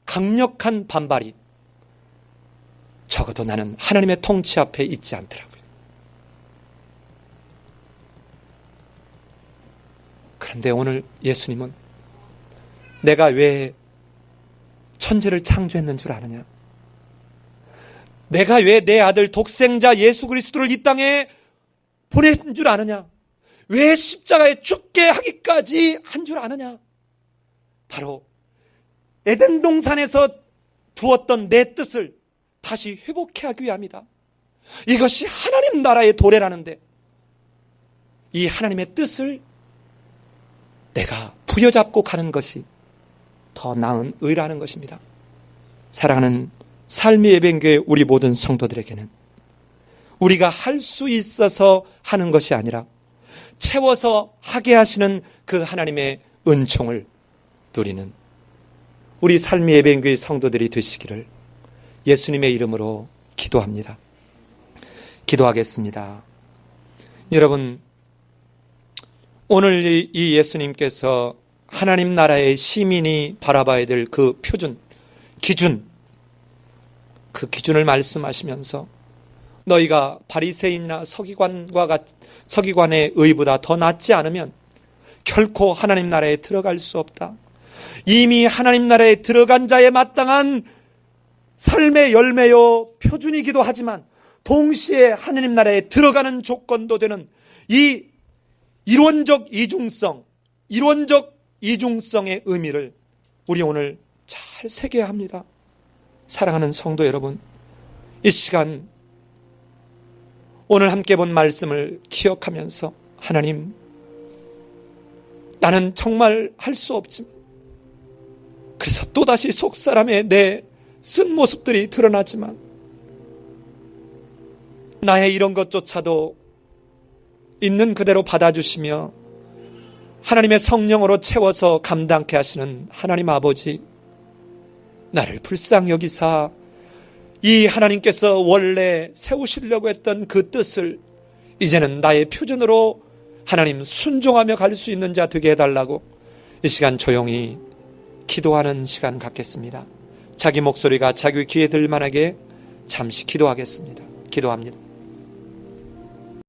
강력한 반발이 적어도 나는 하나님의 통치 앞에 있지 않더라고요. 그런데 오늘 예수님은 내가 왜 천지를 창조했는 줄 아느냐? 내가 왜 내 아들 독생자 예수 그리스도를 이 땅에 보낸 줄 아느냐? 왜 십자가에 죽게 하기까지 한 줄 아느냐? 바로 에덴 동산에서 두었던 내 뜻을 다시 회복해 하기 위함이다. 이것이 하나님 나라의 도래라는데 이 하나님의 뜻을 내가 부여잡고 가는 것이 더 나은 의라는 것입니다. 사랑하는 삶의 예배교회 우리 모든 성도들에게는 우리가 할 수 있어서 하는 것이 아니라 채워서 하게 하시는 그 하나님의 은총을 누리는 우리 삶의 예배교회 성도들이 되시기를 예수님의 이름으로 기도합니다. 기도하겠습니다. 여러분, 오늘 이 예수님께서 하나님 나라의 시민이 바라봐야 될 그 표준, 기준, 그 기준을 말씀하시면서 너희가 바리새인이나 서기관의 의보다 더 낫지 않으면 결코 하나님 나라에 들어갈 수 없다. 이미 하나님 나라에 들어간 자에 마땅한 삶의 열매요 표준이기도 하지만 동시에 하나님 나라에 들어가는 조건도 되는 이 이론적 이중성의 의미를 우리 오늘 잘 새겨야 합니다. 사랑하는 성도 여러분, 이 시간 오늘 함께 본 말씀을 기억하면서 하나님, 나는 정말 할 수 없지만 그래서 또다시 속사람의 내 쓴 모습들이 드러나지만 나의 이런 것조차도 있는 그대로 받아주시며 하나님의 성령으로 채워서 감당케 하시는 하나님 아버지, 나를 불쌍히 여기사 이 하나님께서 원래 세우시려고 했던 그 뜻을 이제는 나의 표준으로 하나님 순종하며 갈 수 있는 자 되게 해달라고 이 시간 조용히 기도하는 시간 갖겠습니다. 자기 목소리가 자기 귀에 들만하게 잠시 기도하겠습니다. 기도합니다.